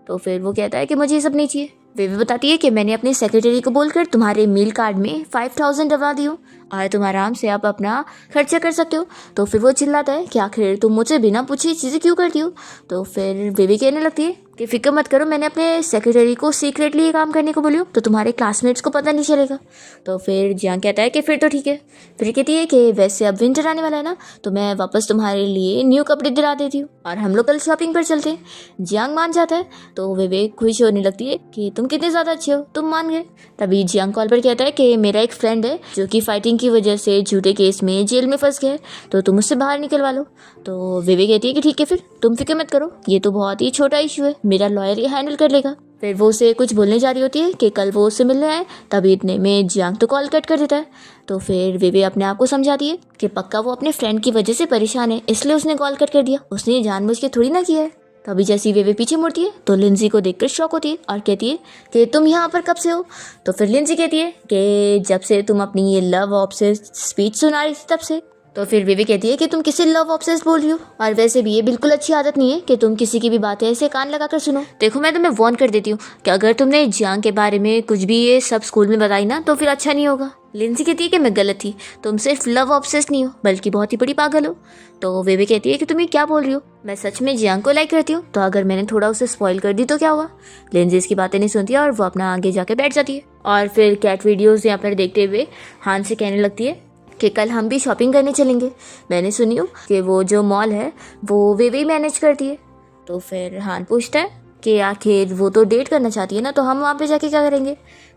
तो फिर वो कहता है कि मुझे ये सब नहीं चाहिए। वेवे बताती है कि मैंने अपनी सेक्रेटरी को बोलकर तुम्हारे मील कार्ड में 5000 डलवा दी हो और तुम आराम से आप अपना खर्चा कर सकते हो। तो फिर वो चिल्लाता है कि आखिर तुम मुझे बिना पूछे चीज़ें क्यों करती हो। तो फिर वेवे कहने लगती है कि फिक्र मत करो, मैंने अपने सेक्रेटरी को सीक्रेटली ये काम करने को बोली हो तो तुम्हारे क्लासमेट्स को पता नहीं चलेगा। तो फिर जियांग कहता है कि फिर तो ठीक है। फिर कहती है कि वैसे अब विंटर आने वाला है ना, तो मैं वापस तुम्हारे लिए न्यू कपड़े दिला देती हूँ और हम लोग कल शॉपिंग पर चलते हैं। जियांग मान जाता है तो वेवे खुश होने लगती है कि तुम कितने ज़्यादा अच्छे हो, तुम मान गए। तभी जियांग कॉल पर कहता है कि मेरा एक फ्रेंड है जो कि फाइटिंग की वजह से झूठे केस में जेल में फंस गया है, तो तुम उससे बाहर निकलवा लो। तो वेवे कहती है कि ठीक है, फिर तुम फिक्र मत करो, ये तो बहुत ही छोटा इशू है, मेरा लॉयर ये हैंडल कर लेगा। फिर वो उसे कुछ बोलने जा रही होती है कि कल वो उससे मिलने आए। तभी इतने में जियांग तो कॉल कट कर देता है। तो फिर वेवे अपने आप को समझाती है कि पक्का वो अपने फ्रेंड की वजह से परेशान है, इसलिए उसने कॉल कट कर दिया, उसने जानबूझ के थोड़ी ना किया है। तभी जैसी वेवे पीछे मुड़ती है तो लिंजी को देखकर शॉक होती है और कहती है कि तुम यहाँ पर कब से हो। तो फिर लिंजी कहती है कि जब से तुम अपनी ये लव ऑब्सेस्ड स्पीच सुना रही थी तब से। तो फिर वेवे कहती है कि तुम किसे लव ऑब्सेस्ड बोल रही हो, और वैसे भी ये बिल्कुल अच्छी आदत नहीं है कि तुम किसी की भी बातें ऐसे कान लगाकर सुनो। देखो मैं तुम्हें वार्न कर देती हूँ कि अगर तुमने जियांग के बारे में कुछ भी ये सब स्कूल में बताई ना तो फिर अच्छा नहीं होगा। लिंजी कहती है कि मैं गलत थी, तुम सिर्फ लव ऑब्सेस्ड नहीं हो बल्कि बहुत ही बड़ी पागल हो। तो वेवे कहती है कि तुम ये क्या बोल रही हो, मैं सच में जियांग को लाइक करती हूँ, तो अगर मैंने थोड़ा उसे स्पॉइल कर दी तो क्या हुआ। लिंजी इसकी बातें नहीं सुनती है और वो अपना आगे जाके बैठ जाती है। और फिर कैट वीडियोज़ यहाँ पर देखते हुए हान से कहने लगती है कि कल हम भी शॉपिंग करने चलेंगे, मैंने सुनी हूँ कि वो जो मॉल है वो वेवे मैनेज करती है। तो फिर हान पूछता है कि आखिर वो तो डेट करना चाहती है ना, तो हम वहाँ पे जाके क्या करेंगे।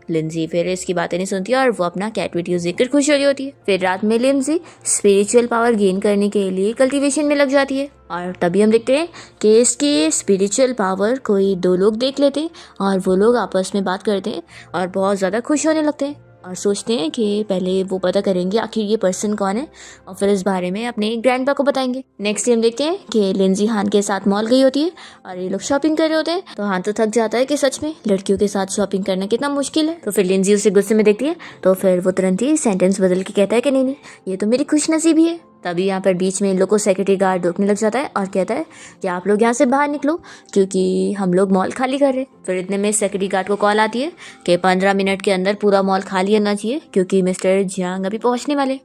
लिंजी फिर इसकी बातें नहीं सुनती और वो अपना कैट वीडियोज़ देखकर खुश हो रही होती है। फिर रात में लिंजी स्पिरिचुअल पावर गेन करने के लिए कल्टीवेशन में लग जाती है और तभी हम देखते हैं कि इसकी स्पिरिचुअल पावर कोई 2 लोग देख लेते हैं और वो लोग आपस में बात करते हैं और बहुत ज़्यादा खुश होने लगते हैं और सोचते हैं कि पहले वो पता करेंगे आखिर ये पर्सन कौन है और फिर इस बारे में अपने ग्रैंडपा को बताएंगे। नेक्स्ट डे हम देखते हैं कि लिंजी हान के साथ मॉल गई होती है और ये लोग शॉपिंग कर रहे होते हैं। तो हान तो थक जाता है कि सच में लड़कियों के साथ शॉपिंग करना कितना मुश्किल है। तो फिर लिंजी उसे गुस्से में देखती है तो फिर वो तुरंत ही सेंटेंस बदल के कहता है कि नहीं, ये तो मेरी खुशनसीबी है। तभी यहाँ पर बीच में इन लोग को सेक्रेटरी गार्ड रोकने लग जाता है और कहता है कि आप लोग यहाँ से बाहर निकलो क्योंकि हम लोग मॉल खाली कर रहे हैं। फिर इतने में सेक्रेटरी गार्ड को कॉल आती है कि 15 मिनट के अंदर पूरा मॉल खाली होना चाहिए क्योंकि मिस्टर जियांग अभी पहुँचने वाले।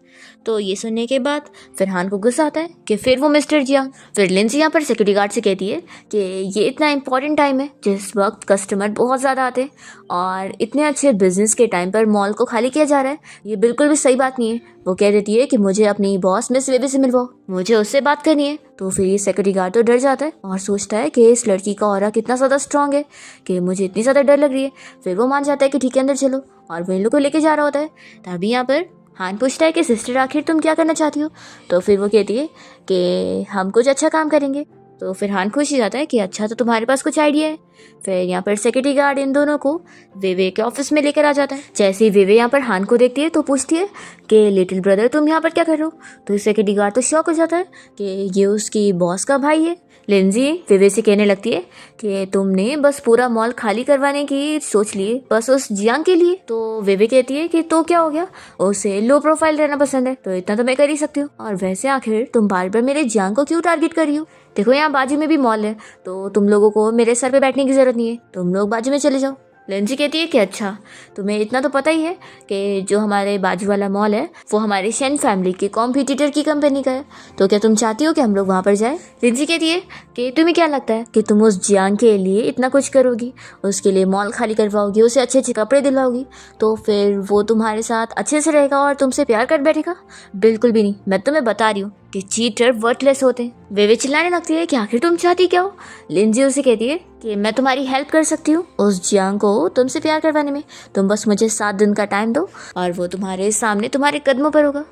तो ये सुनने के बाद फिर हान को गुस्सा आता है कि फिर वो मिस्टर जियांग। फिर लिंजी यहाँ पर सिक्योरिटी गार्ड से कहती है कि ये इतना इंपॉर्टेंट टाइम है जिस वक्त कस्टमर बहुत ज़्यादा आते हैं और इतने अच्छे बिजनेस के टाइम पर मॉल को खाली किया जा रहा है, ये बिल्कुल भी सही बात नहीं है। वो कह देती है कि मुझे अपनी बॉस मिस वेवे से मिलवाओ, मुझे उससे बात करनी है। तो फिर ये सिक्योरिटी गार्ड तो डर जाता है और सोचता है कि इस लड़की का ऑरा कितना ज़्यादा स्ट्रांग है कि मुझे इतनी ज़्यादा डर लग रही है। फिर वो मान जाता है कि ठीक है अंदर चलो और वो इन लोग को लेके जा रहा होता है। तभी यहाँ पर हान पूछता है कि सिस्टर आखिर तुम क्या करना चाहती हो। तो फिर वो कहती है कि हम कुछ अच्छा काम करेंगे तो फिर हान खुश ही जाता है कि अच्छा तो तुम्हारे पास कुछ आइडिया है। फिर यहाँ पर सिक्योरिटी गार्ड इन दोनों को वेवे के ऑफिस में लेकर आ जाता है। जैसे ही वेवे यहाँ पर हान को देखती है तो पूछती है कि लिटिल ब्रदर तुम यहाँ पर क्या कर रहे हो। तो सिक्योरिटी गार्ड तो शॉक हो जाता है कि ये उसकी बॉस का भाई है। लिंजी वेवे से कहने लगती है कि तुमने बस पूरा मॉल खाली करवाने की सोच लिए बस उस जियांग के लिए। तो वेवे कहती है कि तो क्या हो गया, उसे लो प्रोफाइल रहना पसंद है तो इतना तो मैं कर ही सकती हूँ। और वैसे आखिर तुम बार बार मेरे जियांग को क्यों टारगेट कर रही हो। देखो यहाँ बाजू में भी मॉल है तो तुम लोगों को मेरे सर पे बैठने की जरूरत नहीं है, तुम लोग बाजू में चले जाओ। लेंजी कहती है कि अच्छा तुम्हें इतना तो पता ही है कि जो हमारे बाजू वाला मॉल है वो हमारे शेन फैमिली के कॉम्पिटिटर की कंपनी का है, तो क्या तुम चाहती हो कि हम लोग वहाँ पर जाएं। लेंजी कहती है कि तुम्हें क्या लगता है कि तुम उस जियांग के लिए इतना कुछ करोगी, उसके लिए मॉल खाली करवाओगी, उसे अच्छे अच्छे कपड़े दिलवाओगी, तो फिर वो तुम्हारे साथ अच्छे से रहेगा और तुमसे प्यार कर बैठेगा। बिल्कुल भी नहीं, मैं तुम्हें बता रही हूँ कि चीटर वर्थलेस होते हैं। वेवे चिल्लाने लगती है कि आखिर तुम चाहती क्या हो। लिंजी उसे कहती है कि मैं तुम्हारी हेल्प कर सकती हूँ उस जियांग को तुमसे प्यार करवाने में, तुम बस मुझे 7 दिन का टाइम दो और वो तुम्हारे सामने तुम्हारे कदमों पर होगा।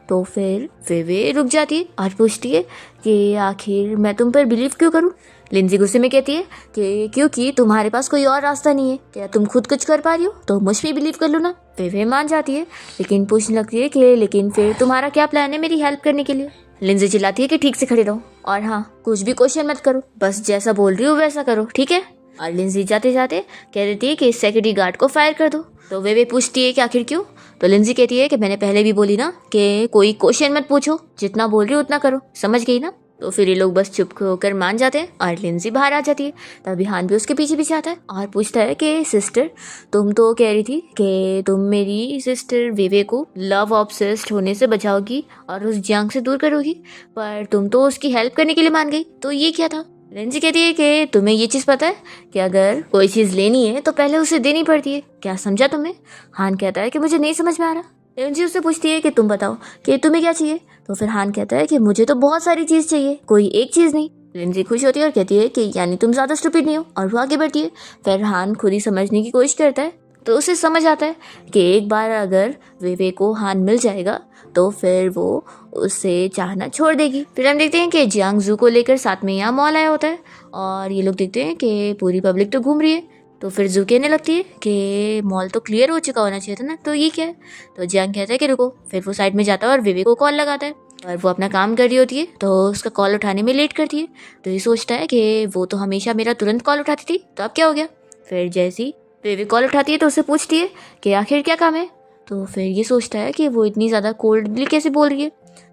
तो फिर वेवे रुक जाती है और पूछती है कि आखिर मैं तुम पर बिलीव क्यों करूँ। लिंजी गुस्से में कहती है कि क्योंकि तुम्हारे पास कोई और रास्ता नहीं है, क्या तुम खुद कुछ कर पा रही हो तो मुझ पे बिलीव कर लो ना। वेवे मान जाती है लेकिन पूछने लगती है कि लेकिन फिर तुम्हारा क्या प्लान है मेरी हेल्प करने के लिए। लिंजी चिल्लाती है कि ठीक से खड़े रहो और हाँ कुछ भी क्वेश्चन मत करो, बस जैसा बोल रही हो वैसा करो, ठीक है। और लिंजी जाते जाते कह देती है कि सिक्योरिटी गार्ड को फायर कर दो। तो वे पूछती है कि आखिर क्यों। तो लिंजी कहती है कि मैंने पहले भी बोली ना कि कोई क्वेश्चन मत पूछो, जितना बोल रही हो उतना करो, समझ गई ना। तो फिर ये लोग बस चुप होकर मान जाते हैं और लिंजी बाहर आ जाती है। तभी हान भी उसके पीछे पीछे आता है और पूछता है कि सिस्टर तुम तो कह रही थी कि तुम मेरी सिस्टर वेवे को लव ऑब्सेस्ड होने से बचाओगी और उस जियांग से दूर करोगी, पर तुम तो उसकी हेल्प करने के लिए मान गई, तो ये क्या था। लिंजी कहती है कि तुम्हें ये चीज़ पता है कि अगर कोई चीज़ लेनी है तो पहले उसे देनी पड़ती है, क्या समझा तुमने। हान कहता है कि मुझे नहीं समझ में आ रहा। लिंजी उससे पूछती है कि तुम बताओ कि तुम्हें क्या चाहिए। तो फिर हान कहता है कि मुझे तो बहुत सारी चीज़ चाहिए, कोई एक चीज़ नहीं। लिंजी खुश होती है और कहती है कि यानी तुम ज़्यादा स्टूपिड नहीं हो, और वो आगे बढ़ती है। फिर हान खुद ही समझने की कोशिश करता है तो उसे समझ आता है कि एक बार अगर वेवे को हान मिल जाएगा तो फिर वो उसे चाहना छोड़ देगी। फिर हम देखते हैं कि जियांग जू को लेकर साथ में यहाँ मॉल आया होता है और ये लोग देखते हैं कि पूरी पब्लिक तो घूम रही है। तो फिर जू कहने लगती है कि मॉल तो क्लियर हो चुका होना चाहिए था ना, तो ये क्या है। तो जियांग कहता है कि रुको। फिर वो साइड में जाता है और वेवे को कॉल लगाता है और वो अपना काम कर रही होती है तो उसका कॉल उठाने में लेट करती है। तो ये सोचता है कि वो तो हमेशा मेरा तुरंत कॉल उठाती थी, तो अब क्या हो गया। फिर जैसी वेवे कॉल उठाती है तो उससे पूछती है कि आखिर क्या काम है। तो फिर ये सोचता है कि वो इतनी ज़्यादा कोल्डली कैसे बोल रही है।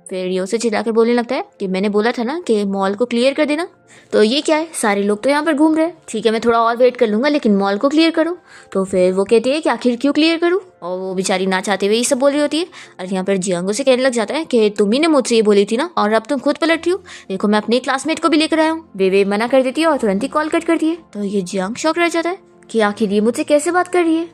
फिर ये उसे चिल्लाकर बोलने लगता है कि मैंने बोला था ना कि मॉल को क्लियर कर देना। तो ये क्या है, सारे लोग तो यहाँ पर घूम रहे हैं, ठीक है मैं थोड़ा और वेट कर लूँगा लेकिन मॉल को क्लियर करो। तो फिर वो कहती है कि आखिर क्यों क्लियर करूँ, और वो बेचारी ना चाहते हुए ये सब बोल रही होती है। और यहाँ पर जियांग से कहने लग जाता है कि तुम ही ने मुझसे ये बोली थी ना, और अब तुम खुद पलट रही हो, देखो मैं अपने क्लासमेट को भी लेकर आया हूँ। वेवे मना कर देती है और तुरंत ही कॉल कट करती है। तो ये जियांग शॉक रह जाता है कि आखिर ये मुझसे कैसे बात कर रही है।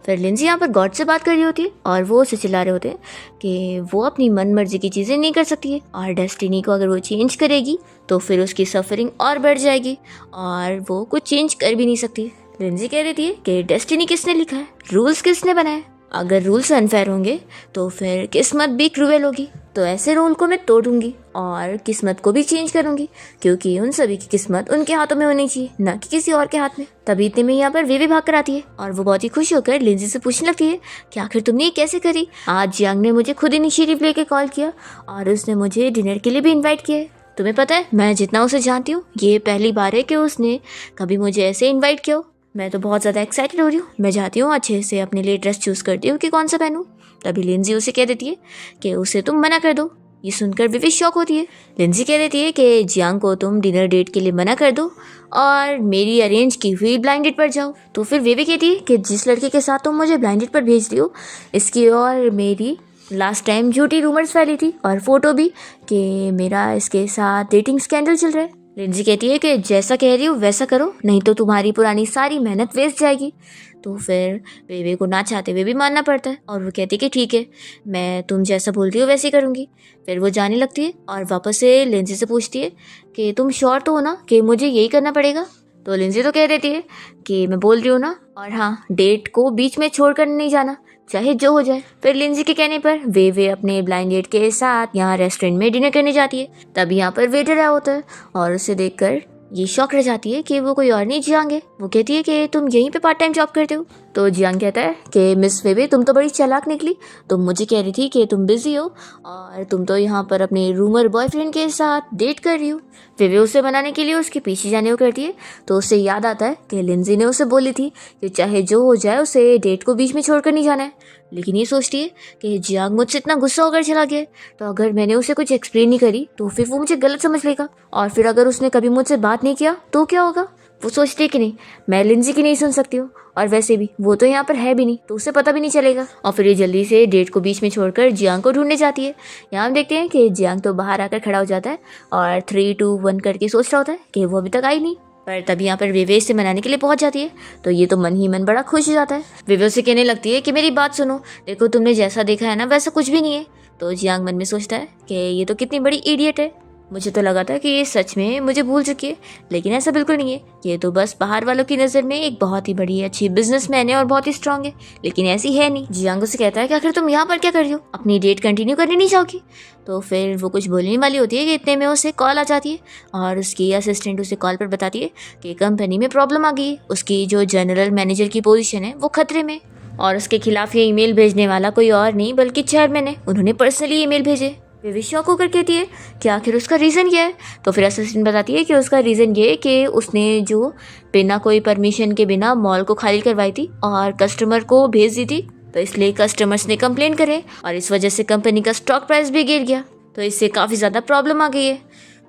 फिर लिंजी यहाँ पर गॉड से बात कर रही होती है और वो उसे चिल्ला रहे होते हैं कि वो अपनी मन मर्जी की चीज़ें नहीं कर सकती है और डेस्टिनी को अगर वो चेंज करेगी तो फिर उसकी सफरिंग और बढ़ जाएगी और वो कुछ चेंज कर भी नहीं सकती। लिंजी कह देती है कि डेस्टिनी किसने लिखा है, रूल्स किसने बनाए, अगर रूल्स अनफेयर होंगे तो फिर किस्मत भी क्रूएल होगी, तो ऐसे रूल को मैं तोड़ूंगी और किस्मत को भी चेंज करूंगी क्योंकि उन सभी की किस्मत उनके हाथों में होनी चाहिए, ना कि किसी और के हाथ में। तभी इतने में यहाँ पर वेवे भाग कर आती है और वो बहुत ही खुश होकर लिंजी से पूछने लगती है कि आखिर तुमने ये कैसे करी। आज जियांग ने मुझे खुद इनिशिएटिव लेके कॉल किया और उसने मुझे डिनर के लिए भी इन्वाइट किया है। तुम्हें पता है मैं जितना उसे जानती हूँ ये पहली बार है कि उसने कभी मुझे ऐसे इन्वाइट किया हो। मैं तो बहुत ज़्यादा एक्साइटेड हो रही हूँ, मैं जाती हूँ अच्छे से अपने लिए ड्रेस चूज़ करती हूँ कि कौन सा पहनूँ। तभी लिंजी उसे कह देती है कि उसे तुम मना कर दो। ये सुनकर विवी शॉक होती है। लिंजी कह देती है कि जियांग को तुम डिनर डेट के लिए मना कर दो और मेरी अरेंज की हुई ब्लाइंड डेट पर जाओ। तो फिर विवी कहती है कि जिस लड़के के साथ तुम मुझे ब्लाइंड डेट पर भेज रही हो इसकी और मेरी लास्ट टाइम झूठी रूमर्स फैली थी और फोटो भी कि मेरा इसके साथ डेटिंग स्कैंडल चल रहा है। लिंजी कहती है कि जैसा कह रही हो वैसा करो, नहीं तो तुम्हारी पुरानी सारी मेहनत वेस्ट जाएगी। तो फिर वेवे को ना चाहते हुए भी मानना पड़ता है और वो कहती है कि ठीक है मैं तुम जैसा बोल रही हो वैसे ही करूँगी। फिर वो जाने लगती है और वापस से लिंजी से पूछती है कि तुम श्योर तो हो ना कि मुझे यही करना पड़ेगा। तो लिंजी तो कह देती है कि मैं बोल रही हूँ ना, और हाँ डेट को बीच में छोड़ कर नहीं जाना, चाहे जो हो जाए। फिर लिंजी के कहने पर वे अपने ब्लाइंड डेट के साथ यहाँ रेस्टोरेंट में डिनर करने जाती है। तब यहाँ पर वेटर आया होता है और उसे देखकर ये शॉक रह जाती है कि वो कोई और नहीं जियांग है। वो कहती है कि तुम यहीं पे पार्ट टाइम जॉब करते हो। तो जियांग कहता है कि मिस वेवे तुम तो बड़ी चालाक निकली, तुम मुझे कह रही थी कि तुम बिजी हो और तुम तो यहाँ पर अपने रूमर बॉयफ्रेंड के साथ डेट कर रही हो। वेवे उसे बनाने के लिए उसके पीछे जाने को करती है तो उसे याद आता है कि लिंजी ने उसे बोली थी कि चाहे जो हो जाए उसे डेट को बीच में छोड़कर नहीं जाना है। लेकिन ये सोचती है कि जियांग मुझसे इतना गुस्सा होकर चला गया है, तो अगर मैंने उसे कुछ एक्सप्लेन नहीं करी तो फिर वो मुझे गलत समझ लेगा, और फिर अगर उसने कभी मुझसे बात नहीं किया तो क्या होगा। वो सोचती है कि नहीं, मैं लिंजी की नहीं सुन सकती हूँ, और वैसे भी वो तो यहाँ पर है भी नहीं तो उसे पता भी नहीं चलेगा। और फिर ये जल्दी से डेट को बीच में छोड़कर जियांग को ढूंढने जाती है। यहाँ हम देखते हैं कि जियांग तो बाहर आकर खड़ा हो जाता है और 3, 2, 1 करके सोच रहा होता है कि वो अभी तक आई नहीं। पर तभी यहाँ पर विवेक से मनाने के लिए पहुंच जाती है तो ये तो मन ही मन बड़ा खुश हो जाता है। विवेक से कहने लगती है कि मेरी बात सुनो, देखो तुमने जैसा देखा है ना वैसा कुछ भी नहीं है। तो जियांग मन में सोचता है कि ये तो कितनी बड़ी इडियट है, मुझे तो लगा था कि ये सच में मुझे भूल चुकी है, लेकिन ऐसा बिल्कुल नहीं है। ये तो बस बाहर वालों की नज़र में एक बहुत ही बड़ी अच्छी बिजनेसमैन है और बहुत ही स्ट्रांग है, लेकिन ऐसी है नहीं। जियांग से कहता है कि आखिर तुम यहाँ पर क्या कर रही हो, अपनी डेट कंटिन्यू करने नहीं चाहोगी। तो फिर वो कुछ बोलने वाली होती है कि इतने में उसे कॉल आ जाती है और उसकी असिस्टेंट उसे कॉल पर बताती है कि कंपनी में प्रॉब्लम आ गई है, उसकी जो जनरल मैनेजर की पोजीशन है वो खतरे में, और उसके खिलाफ ये ईमेल भेजने वाला कोई और नहीं बल्कि चेयरमैन है, उन्होंने पर्सनली ईमेल भेजे। वे शॉक होकर कहती है कि आखिर उसका रीज़न क्या है। तो फिर असिस्टेंट बताती है कि उसका रीज़न ये है कि उसने जो बिना कोई परमिशन के बिना मॉल को खाली करवाई थी और कस्टमर को भेज दी थी, तो इसलिए कस्टमर्स ने कंप्लेन करे और इस वजह से कंपनी का स्टॉक प्राइस भी गिर गया, तो इससे काफ़ी ज़्यादा प्रॉब्लम आ गई है।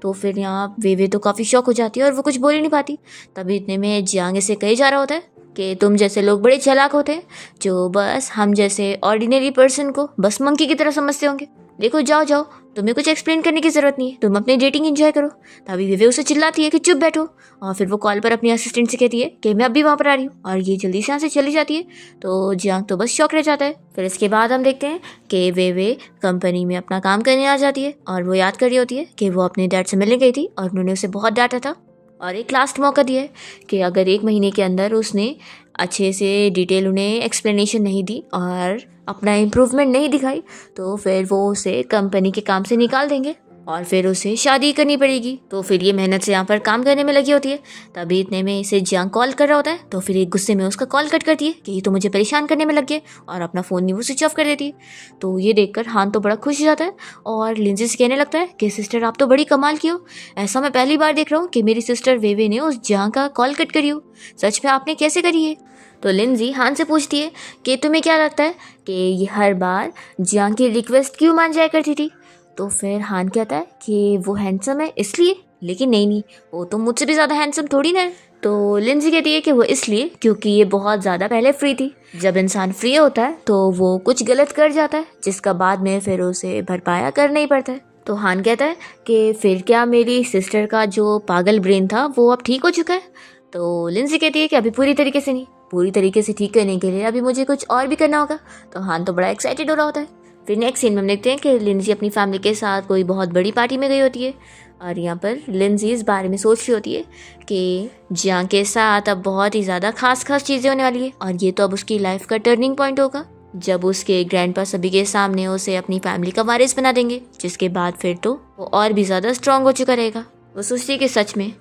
तो फिर यहाँ वे तो काफ़ी शॉक हो जाती है और वो कुछ बोल ही नहीं पाती। तभी इतने में जियांग से कहे जा रहा होता है कि तुम जैसे लोग बड़े चालाक होते हैं जो बस हम जैसे ऑर्डिनरी पर्सन को बस मंकी की तरह समझते होंगे। देखो जाओ जाओ, तुम्हें कुछ एक्सप्लेन करने की ज़रूरत नहीं है, तुम अपनी डेटिंग एंजॉय करो। तभी विवे उसे चिल्लाती है कि चुप बैठो, और फिर वो कॉल पर अपनी असिस्टेंट से कहती है कि मैं अभी वहाँ पर आ रही हूँ, और ये जल्दी से यहाँ से चली जाती है। तो जियांग तो बस शॉक रह जाता है। फिर इसके बाद हम देखते हैं कि वे कंपनी में अपना काम करने आ जाती है और वो याद कर रही होती है कि वो अपने डैड से मिलने गई थी और उन्होंने उसे बहुत डांटा था और एक लास्ट मौका दिया है कि अगर 1 महीने के अंदर उसने अच्छे से डिटेल उन्हें एक्सप्लेनेशन नहीं दी और अपना इम्प्रूवमेंट नहीं दिखाई तो फिर वो उसे कंपनी के काम से निकाल देंगे और फिर उसे शादी करनी पड़ेगी। तो फिर ये मेहनत से यहाँ पर काम करने में लगी होती है। तभी इतने में इसे जियांग कॉल कर रहा होता है, तो फिर एक गुस्से में उसका कॉल कट करती है कि ये तो मुझे परेशान करने में लग गया, और अपना फ़ोन नहीं वो स्विच ऑफ कर देती है। तो ये देखकर हान तो बड़ा खुश हो जाता है और लिंजी से कहने लगता है कि सिस्टर आप तो बड़ी कमाल की हो, ऐसा मैं पहली बार देख रहा हूँ कि मेरी सिस्टर वेवे ने उस जियांग का कॉल कट करी हो, सच में आपने कैसे करी है। तो लिंजी हान से पूछती है कि तुम्हें क्या लगता है कि ये हर बार जियांग की रिक्वेस्ट क्यों मान जाया करती थी। तो फिर हान कहता है कि वो हैंडसम है इसलिए, लेकिन नहीं, वो तो मुझसे भी ज़्यादा हैंडसम थोड़ी ना है। तो लिंजी कहती है कि वो इसलिए क्योंकि ये बहुत ज़्यादा पहले फ्री थी। जब इंसान फ्री होता है तो वो कुछ गलत कर जाता है जिसका बाद में फिर उसे भरपाया करना ही पड़ता है। तो हान कहता है कि फिर क्या मेरी सिस्टर का जो पागल ब्रेन था वो अब ठीक हो चुका है। तो लिंजी कहती है कि अभी पूरी तरीके से नहीं, पूरी तरीके से ठीक करने के लिए अभी मुझे कुछ और भी करना होगा। तो हान तो बड़ा एक्साइटेड हो रहा होता है। फिर नेक्स्ट सीन में हम देखते हैं कि लिंजी अपनी फैमिली के साथ कोई बहुत बड़ी पार्टी में गई होती है और यहाँ पर लिंजी इस बारे में सोच रही होती है कि जियांग के साथ अब बहुत ही ज़्यादा खास चीज़ें होने वाली है और ये तो अब उसकी लाइफ का टर्निंग पॉइंट होगा जब उसके ग्रैंडपा सभी के सामने उसे अपनी फैमिली का वारिस बना देंगे, जिसके बाद फिर तो वो और भी ज़्यादा स्ट्रांग हो चुका रहेगा। वो सोचती है कि सच में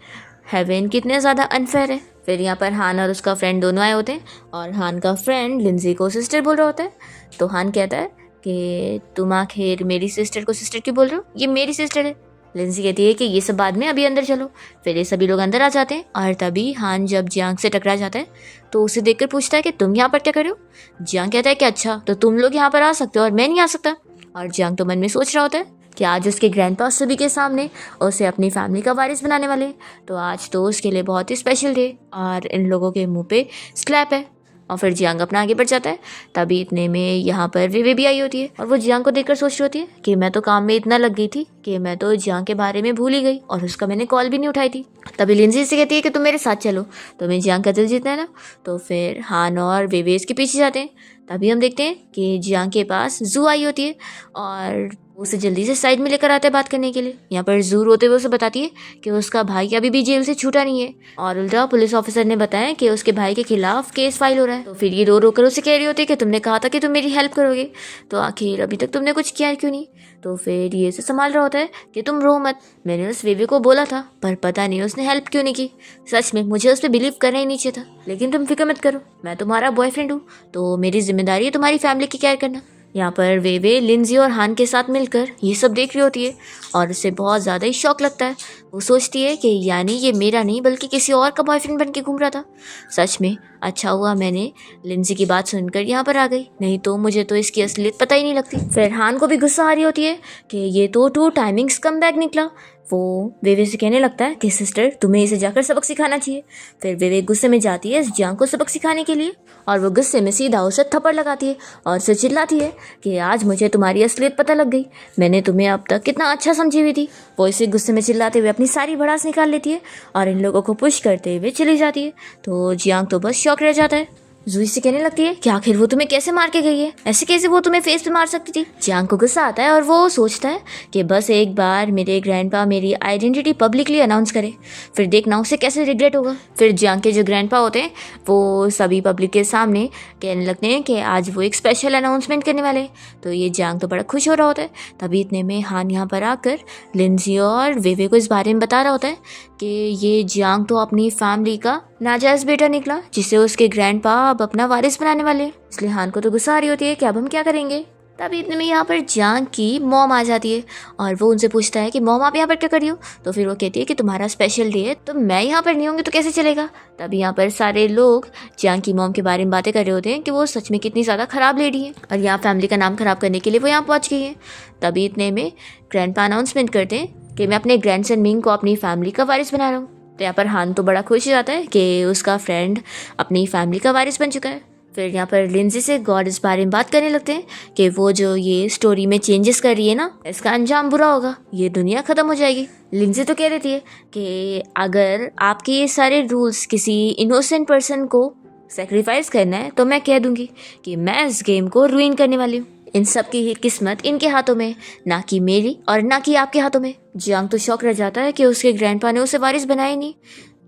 हेवन कितने ज़्यादा अनफेयर है। फिर यहाँ पर हान और उसका फ्रेंड दोनों आए होते हैं और हान का फ्रेंड लिंजी को सिस्टर बोल रहा होता है। तो हान कहता है कि तुम आखिर मेरी सिस्टर को सिस्टर क्यों बोल रहे हो, ये मेरी सिस्टर है। लिंजी कहती है कि ये सब बाद में, अभी अंदर चलो। फिर ये सभी लोग अंदर आ जाते हैं और तभी हान जब जियांग से टकरा जाता है तो उसे देखकर पूछता है कि तुम यहाँ पर क्या कर रहे हो। जियांग कहता है कि अच्छा तो तुम लोग यहाँ पर आ सकते हो और मैं नहीं आ सकता। और जियांग तो मन में सोच रहा होता है कि आज उसके ग्रैंडपा सभी के सामने उसे अपनी फैमिली का वारिस बनाने वाले हैं, तो आज तो उसके लिए बहुत ही स्पेशल डे और इन लोगों के मुंह पे स्लैप है। और फिर जियांग अपना आगे बढ़ जाता है। तभी इतने में यहाँ पर विवे भी आई होती है और वो जियांग को देखकर सोच रही होती है कि मैं तो काम में इतना लग गई थी कि मैं तो जियांग के बारे में भूल ही गई और उसका मैंने कॉल भी नहीं उठाई थी। तभी लिंजी से कहती है कि तुम मेरे साथ चलो, तुम्हें जियांग का दिल जीतना है ना। तो फिर हान और विवे इसके पीछे जाते हैं। तभी हम देखते हैं कि जियांग के पास जू आई होती है और उसे जल्दी से साइड में लेकर आता है बात करने के लिए। यहाँ पर जूर होते हुए उसे बताती है कि उसका भाई अभी भी जेल से छूटा नहीं है और उल्टा पुलिस ऑफिसर ने बताया कि उसके भाई के खिलाफ केस फाइल हो रहा है। तो फिर ये रो रो कर उसे कह रही होती है कि तुमने कहा था कि तुम मेरी हेल्प करोगे, तो आखिर अभी तक तुमने कुछ किया क्यों नहीं। तो फिर ये उसे संभाल रहा होता है कि तुम रो मत, मैंने उस वेवे को बोला था पर पता नहीं उसने हेल्प क्यों नहीं की। सच में मुझे उस पर बिलीव करना ही नहीं चाहिए था, लेकिन तुम फिक्र मत करो, मैं तुम्हारा बॉयफ्रेंड हूँ तो मेरी जिम्मेदारी है तुम्हारी फैमिली की केयर करना। यहाँ पर वेवे लिंजी और हान के साथ मिलकर ये सब देख रही होती है और उसे बहुत ज़्यादा ही शौक लगता है। वो सोचती है कि यानी ये मेरा नहीं बल्कि किसी और का बॉयफ्रेंड बन के घूम रहा था। सच में अच्छा हुआ मैंने लिंजी की बात सुनकर यहाँ पर आ गई, नहीं तो मुझे तो इसकी असलियत पता ही नहीं लगती। फिर हान को भी गुस्सा आ रही होती है कि ये तो 2 टाइमिंग्स कम बैक निकला। वो वेवे से कहने लगता है कि सिस्टर तुम्हें इसे जाकर सबक सिखाना चाहिए। फिर वेवे गुस्से में जाती है इस जियांग को सबक सिखाने के लिए और वो गुस्से में सीधा उसे थप्पड़ लगाती है और उसे चिल्लाती है कि आज मुझे तुम्हारी असलियत पता लग गई, मैंने तुम्हें अब तक कितना अच्छा समझी हुई थी। वो इसे गुस्से में चिल्लाते हुए अपनी सारी भड़ास निकाल लेती है और इन लोगों को पुश करते हुए चली जाती है। तो जियांग तो बस शॉक रह जाता है। जूई से कहने लगती है कि आखिर वो तुम्हें कैसे मार के गई है, ऐसे कैसे वो तुम्हें फेस पे मार सकती थी। जियांग को गुस्सा आता है और वो सोचता है कि बस एक बार मेरे ग्रैंडपा मेरी आइडेंटिटी पब्लिकली अनाउंस करे, फिर देखना उसे कैसे रिग्रेट होगा। फिर जियांग के जो ग्रैंडपा होते हैं वो सभी पब्लिक के सामने कहने लगते हैं कि आज वो एक स्पेशल अनाउंसमेंट करने वाले हैं। तो ये जियांग तो बड़ा खुश हो रहा होता है। तभी इतने में हान यहाँ पर आकर लिंजी और वेवे को इस बारे में बता रहा होता है कि ये जियांग तो अपनी फैमिली का नाजायज बेटा निकला जिसे उसके ग्रैंडपा अब अपना वारिस बनाने वाले हैं। इसलिए हान को तो गुस्सा आ रही होती है कि अब हम क्या करेंगे। तभी इतने में यहाँ पर जियांग की मॉम आ जाती है और वो उनसे पूछता है कि मॉम आप यहाँ पर क्या कर रही हो। तो फिर वो कहती है कि तुम्हारा स्पेशल डे है तो मैं यहाँ पर नहीं होंगी तो कैसे चलेगा। तभी यहाँ पर सारे लोग जियांग की मॉम के बारे में बातें कर रहे होते हैं कि वो सच में कितनी ज़्यादा ख़राब लेडी है और यहाँ फैमिली का नाम ख़राब करने के लिए वो यहाँ पहुँच गई है। तभी इतने में ग्रैंडपा अनाउंसमेंट करते हैं कि मैं अपने ग्रैंडसन मिंग को अपनी फैमिली का वारिस बना रहा हूँ। तो यहाँ पर हान तो बड़ा खुश हो जाता है कि उसका फ्रेंड अपनी फैमिली का वारिस बन चुका है। फिर यहाँ पर लिंजी से गॉड इस बारे में बात करने लगते हैं कि वो जो ये स्टोरी में चेंजेस कर रही है ना, इसका अंजाम बुरा होगा, ये दुनिया ख़त्म हो जाएगी। लिंजी तो कह देती है कि अगर आपके ये सारे रूल्स किसी इनोसेंट पर्सन को सेक्रीफाइस करना है तो मैं कह दूंगी कि मैं इस गेम को रुइन करने वाली हूँ। इन सब की किस्मत इनके हाथों में, ना कि मेरी और ना कि आपके हाथों में। जियांग तो शौक रह जाता है कि उसके ग्रैंडपा ने उसे वारिस बनाया नहीं।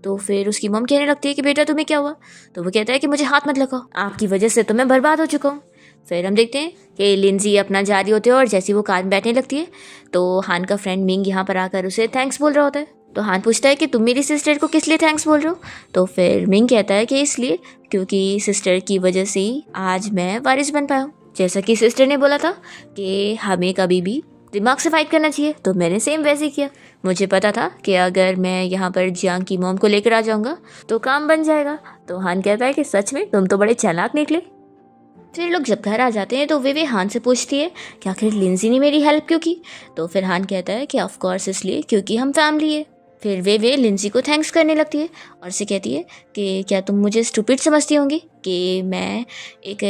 तो फिर उसकी मम कहने लगती है कि बेटा तुम्हें क्या हुआ। तो वो कहता है कि मुझे हाथ मत लगाओ, आपकी वजह से तो मैं बर्बाद हो चुका हूँ। फिर हम देखते हैं कि लिंजी अपना जारी होते हैं और जैसे वो कार में बैठने लगती है तो हान का फ्रेंड मिंग यहाँ पर आकर उसे थैंक्स बोल रहा होता है। तो हान पूछता है कि तुम मेरी सिस्टर को किस लिए थैंक्स बोल रहे हो। तो फिर मिंग कहता है कि इसलिए क्योंकि सिस्टर की वजह से ही आज मैं वारिस बन पाया हूँ। जैसा कि सिस्टर ने बोला था कि हमें कभी भी दिमाग से फाइट करना चाहिए तो मैंने सेम वैसे ही किया। मुझे पता था कि अगर मैं यहाँ पर जियांग की मॉम को लेकर आ जाऊँगा तो काम बन जाएगा। तो हान कहता है कि सच में तुम तो बड़े चालाक निकले। फिर लोग जब घर आ जाते हैं तो वे हान से पूछती है कि आखिर लिंजी ने मेरी हेल्प क्यों की। तो फिर हान कहता है कि ऑफ कोर्स इसलिए क्योंकि हम फैमिली है। फिर वे लिंजी को थैंक्स करने लगती है और से कहती है कि क्या तुम मुझे स्टूपिड समझती होंगी कि मैं एक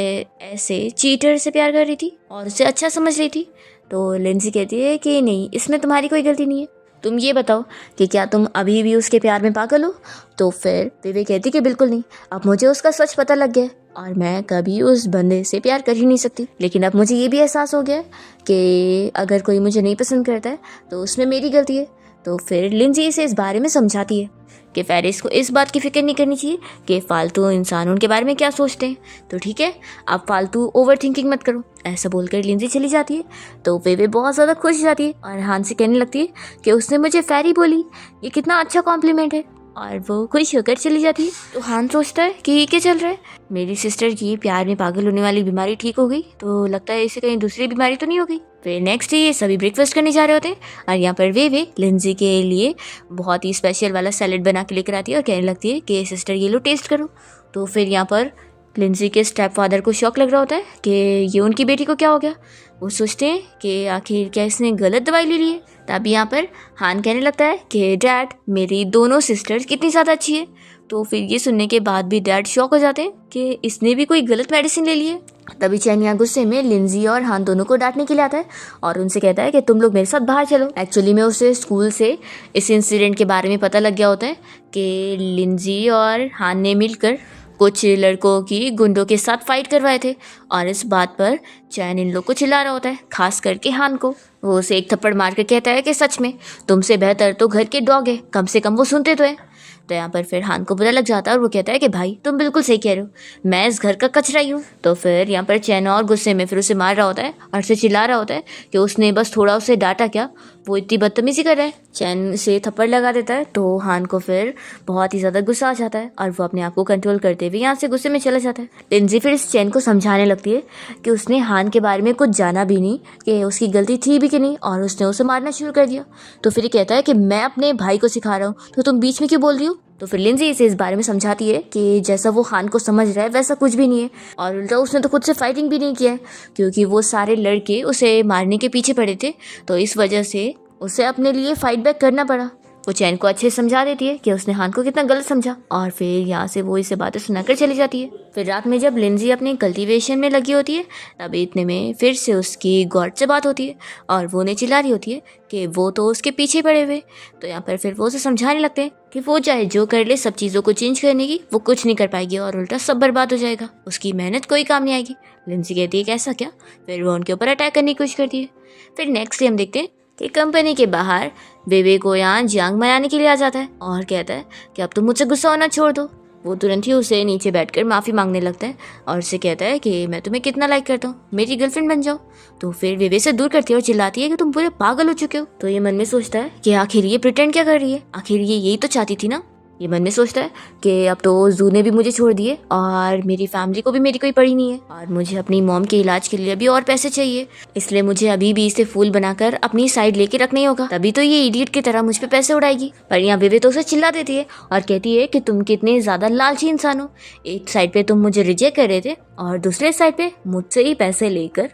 ऐसे चीटर से प्यार कर रही थी और उसे अच्छा समझ रही थी। तो लिंजी कहती है कि नहीं, इसमें तुम्हारी कोई गलती नहीं है, तुम ये बताओ कि क्या तुम अभी भी उसके प्यार में पागल हो। तो फिर वे कहती कि बिल्कुल नहीं, अब मुझे उसका सच पता लग गया और मैं कभी उस बंदे से प्यार कर ही नहीं सकती। लेकिन अब मुझे ये भी एहसास हो गया कि अगर कोई मुझे नहीं पसंद करता है तो उसमें मेरी गलती है। तो फिर लिंजी इसे इस बारे में समझाती है कि फेरिस को इस बात की फिक्र नहीं करनी चाहिए कि फालतू इंसान उनके बारे में क्या सोचते हैं। तो ठीक है, आप फालतू ओवर थिंकिंग मत करो। ऐसा बोलकर लिंजी चली जाती है। तो वे बहुत ज़्यादा खुश हो जाती है और हान से कहने लगती है कि उसने मुझे फेरी बोली, ये कितना अच्छा कॉम्प्लीमेंट है। और वो खुश होकर चली जाती है। तो हान सोचता है कि ये क्या चल रहा है, मेरी सिस्टर की प्यार में पागल होने वाली बीमारी ठीक हो गई, तो लगता है इसे कहीं दूसरी बीमारी तो नहीं हो गई। फिर नेक्स्ट डे ये सभी ब्रेकफास्ट करने जा रहे होते हैं और यहाँ पर वे लिंजी के लिए बहुत ही स्पेशल वाला सैलेड बना के लेकर आती है और कहने लगती है कि सिस्टर ये लो टेस्ट करो। तो फिर यहाँ पर लिंजी के स्टेप फादर को शौक लग रहा होता है कि ये उनकी बेटी को क्या हो गया। वो सोचते हैं कि आखिर क्या इसने गलत दवाई ले ली है। तभी यहाँ पर हान कहने लगता है कि डैड मेरी दोनों सिस्टर्स कितनी ज़्यादा अच्छी है। तो फिर ये सुनने के बाद भी डैड शॉक हो जाते हैं कि इसने भी कोई गलत मेडिसिन ले ली है। तभी चैन यहाँ गुस्से में लिंजी और हान दोनों को डांटने के लिए आता है और उनसे कहता है कि तुम लोग मेरे साथ बाहर चलो। एक्चुअली में उसे स्कूल से इस इंसिडेंट के बारे में पता लग गया होता है कि लिंजी और हान ने मिलकर कुछ लड़कों की गुंडों के साथ फाइट करवाए थे। और इस बात पर चैन इन लोग को चिल्ला रहा होता है, खास करके हान को। वो उसे एक थप्पड़ मार कर कहता है कि सच में तुमसे बेहतर तो घर के डॉग है, कम से कम वो सुनते तो है। तो यहाँ पर फिर हान को बुरा लग जाता है और वो कहता है कि भाई तुम बिल्कुल सही कह रहे हो, मैं इस घर का कचरा ही हूँ। तो फिर यहाँ पर चैन और गुस्से में फिर उसे मार रहा होता है और उसे चिल्ला रहा होता है कि उसने बस थोड़ा उसे डांटा क्या, वो इतनी बदतमीजी कर रहा है। चैन से थप्पड़ लगा देता है तो हान को फिर बहुत ही ज़्यादा गुस्सा आ जाता है और वो अपने आप को कंट्रोल करते हुए यहाँ से गुस्से में चला जाता है। लिंजी फिर इस चैन को समझाने लगती है कि उसने हान के बारे में कुछ जाना भी नहीं, कि उसकी गलती थी भी कि नहीं, और उसने उसे मारना शुरू कर दिया। तो फिर ये कहता है कि मैं अपने भाई को सिखा रहा हूँ तो तुम बीच में क्यों बोल रही हो। तो फिर लिंजी इसे इस बारे में समझाती है कि जैसा वो हान को समझ रहा है वैसा कुछ भी नहीं है, और उल्टा उसने तो खुद से फाइटिंग भी नहीं किया है, क्योंकि वो सारे लड़के उसे मारने के पीछे पड़े थे, तो इस वजह से उसे अपने लिए फाइट बैक करना पड़ा। वो चैन को अच्छे से समझा देती है कि उसने हान को कितना गलत समझा, और फिर यहाँ से वो इसे बातें सुनाकर चली जाती है। फिर रात में जब लिंजी अपने कल्टीवेशन में लगी होती है तब इतने में फिर से उसकी गॉड से बात होती है और वो उन्हें चिल्ला रही होती है कि वो तो उसके पीछे पड़े हुए। तो यहाँ पर फिर वो उसे समझाने लगते हैं कि वो चाहे जो कर ले, सब चीज़ों को चेंज करने की वो कुछ नहीं कर पाएगी और उल्टा सब बर्बाद हो जाएगा, उसकी मेहनत कोई काम नहीं आएगी। लिंजी कहती है कि ऐसा क्या, फिर वो उनके ऊपर अटैक करने की कोशिश करती है। फिर नेक्स्ट डे हम देखते हैं कि कंपनी के बाहर बेबे को यहाँ जियांग मनाने के लिए आ जाता है और कहता है कि अब तुम मुझसे गुस्सा होना छोड़ दो। वो तुरंत ही उसे नीचे बैठकर माफ़ी मांगने लगता है और उसे कहता है कि मैं तुम्हें कितना लाइक करता हूँ, मेरी गर्लफ्रेंड बन जाओ। तो फिर बेबे से दूर करती है और चिल्लाती है कि तुम पूरे पागल हो चुके हो। तो ये मन में सोचता है कि आखिर ये प्रिटेंड क्या कर रही है, आखिर ये यही तो चाहती थी ना। ये मन में सोचता है कि अब तो जू ने भी मुझे छोड़ दिए और मेरी फैमिली को भी मेरी कोई पड़ी नहीं है और मुझे अपनी मॉम के इलाज के लिए भी और पैसे चाहिए, इसलिए मुझे अभी भी इसे फूल बनाकर अपनी साइड लेके रखना ही होगा, तभी तो ये इडियट की तरह मुझ पे पैसे उड़ाएगी। पर यहाँ बेबे तो उसे चिल्ला देती है और कहती है कि तुम कितने ज़्यादा लालची इंसान हो, एक साइड पे तुम मुझे रिजेक्ट कर रहे थे और दूसरे साइड पे मुझसे ही पैसे लेकर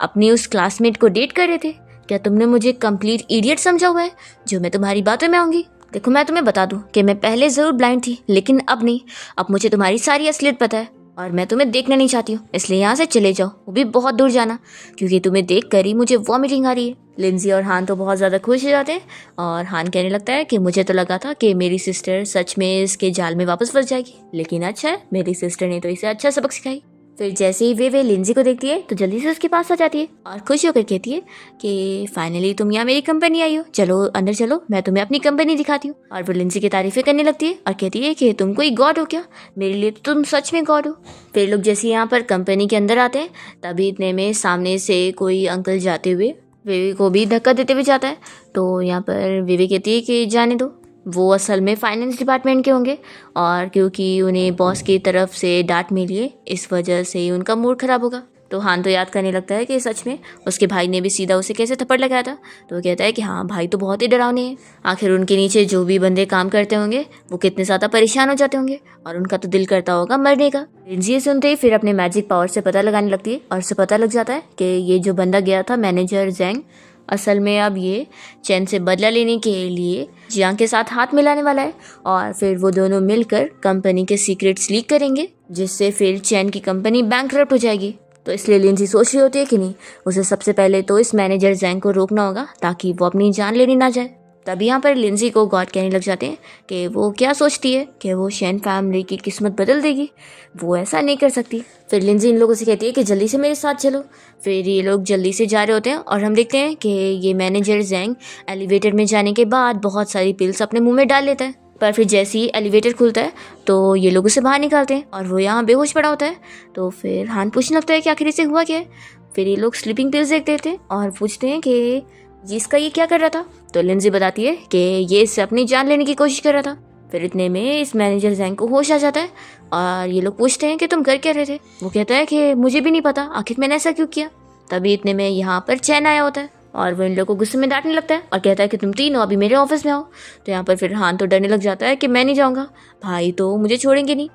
अपनी उस क्लासमेट को डेट कर रहे थे। क्या तुमने मुझे कंप्लीट इडियट समझा हुआ है जो मैं तुम्हारी बातों में आऊँगी। देखो मैं तुम्हें बता दूं कि मैं पहले ज़रूर ब्लाइंड थी, लेकिन अब नहीं, अब मुझे तुम्हारी सारी असलियत पता है और मैं तुम्हें देखना नहीं चाहती हूँ, इसलिए यहाँ से चले जाओ, वो भी बहुत दूर जाना, क्योंकि तुम्हें देख कर ही मुझे वॉमिटिंग आ रही है। लिंजी और हान तो बहुत ज़्यादा खुश हो जाते हैं और हान कहने लगता है कि मुझे तो लगा था कि मेरी सिस्टर सच में इसके जाल में वापस फंस जाएगी, लेकिन अच्छा है मेरी सिस्टर ने तो इसे अच्छा सबक सिखाई। फिर जैसे ही वे लिंजी को देखती है तो जल्दी से उसके पास आ जाती है और खुश होकर कहती है कि फाइनली तुम यहाँ मेरी कंपनी आई हो, चलो अंदर चलो, मैं तुम्हें अपनी कंपनी दिखाती हूँ। और वो लिंजी की तारीफें करने लगती है और कहती है कि तुम कोई गॉड हो क्या, मेरे लिए तो तुम सच में गॉड हो। फिर लोग जैसे यहाँ पर कंपनी के अंदर आते हैं तभी इतने में सामने से कोई अंकल जाते हुए वेवी को भी धक्का देते हुए जाता है। तो यहाँ पर वेवी कहती है कि जाने दो, वो असल में फाइनेंस डिपार्टमेंट के होंगे और क्योंकि उन्हें बॉस की तरफ से डांट मिली है इस वजह से ही उनका मूड ख़राब होगा। तो हान तो याद करने लगता है कि सच में उसके भाई ने भी सीधा उसे कैसे थप्पड़ लगाया था। तो वो कहता है कि हाँ भाई तो बहुत ही डरावने हैं, आखिर उनके नीचे जो भी बंदे काम करते होंगे वो कितने ज़्यादा परेशान हो जाते होंगे और उनका तो दिल करता होगा मरने का। लिंजी सुनते ही फिर अपने मैजिक पावर से पता लगाने लगती है और उसे पता लग जाता है कि ये जो बंदा गया था मैनेजर जैंग, असल में अब ये चैन से बदला लेने के लिए जियांग के साथ हाथ मिलाने वाला है और फिर वो दोनों मिलकर कंपनी के सीक्रेट्स लीक करेंगे, जिससे फिर चैन की कंपनी बैंकरप्ट हो जाएगी। तो इसलिए लिंजी सोच रही होती है कि नहीं, उसे सबसे पहले तो इस मैनेजर जैंग को रोकना होगा ताकि वो अपनी जान लेने ना जाए। तब यहाँ पर लिंजी को गॉड कहने लग जाते हैं कि वो क्या सोचती है कि वो शैन फैमिली की किस्मत बदल देगी, वो ऐसा नहीं कर सकती। फिर लिंजी इन लोगों से कहती है कि जल्दी से मेरे साथ चलो। फिर ये लोग जल्दी से जा रहे होते हैं और हम देखते हैं कि ये मैनेजर जैंग एलिवेटर में जाने के बाद बहुत सारी पिल्स अपने मुंह में डाल लेता है, पर फिर जैसे ही एलिवेटर खुलता है तो ये लोग उसे बाहर निकालते हैं और वो यहाँ बेहोश पड़ा होता है। तो फिर हान पूछने लगता है कि आखिर इसे हुआ क्या है। फिर ये लोग स्लीपिंग पिल्स देख देते हैं और पूछते हैं कि जिसका ये क्या कर रहा था। तो लिंजी बताती है कि ये इससे अपनी जान लेने की कोशिश कर रहा था। फिर इतने में इस मैनेजर जैंग को होश आ जाता है और ये लोग पूछते हैं कि तुम कर क्या रहे थे। वो कहता है कि मुझे भी नहीं पता आखिर मैंने ऐसा क्यों किया। तभी इतने में यहाँ पर चैन आया होता है और वो इन लोगों को गुस्से में डांटने लगता है और कहता है कि तुम तीनों अभी मेरे ऑफिस में आओ। तो यहाँ पर फिर हान तो डरने लग जाता है कि मैं नहीं जाऊँगा, भाई तो मुझे छोड़ेंगे नहीं।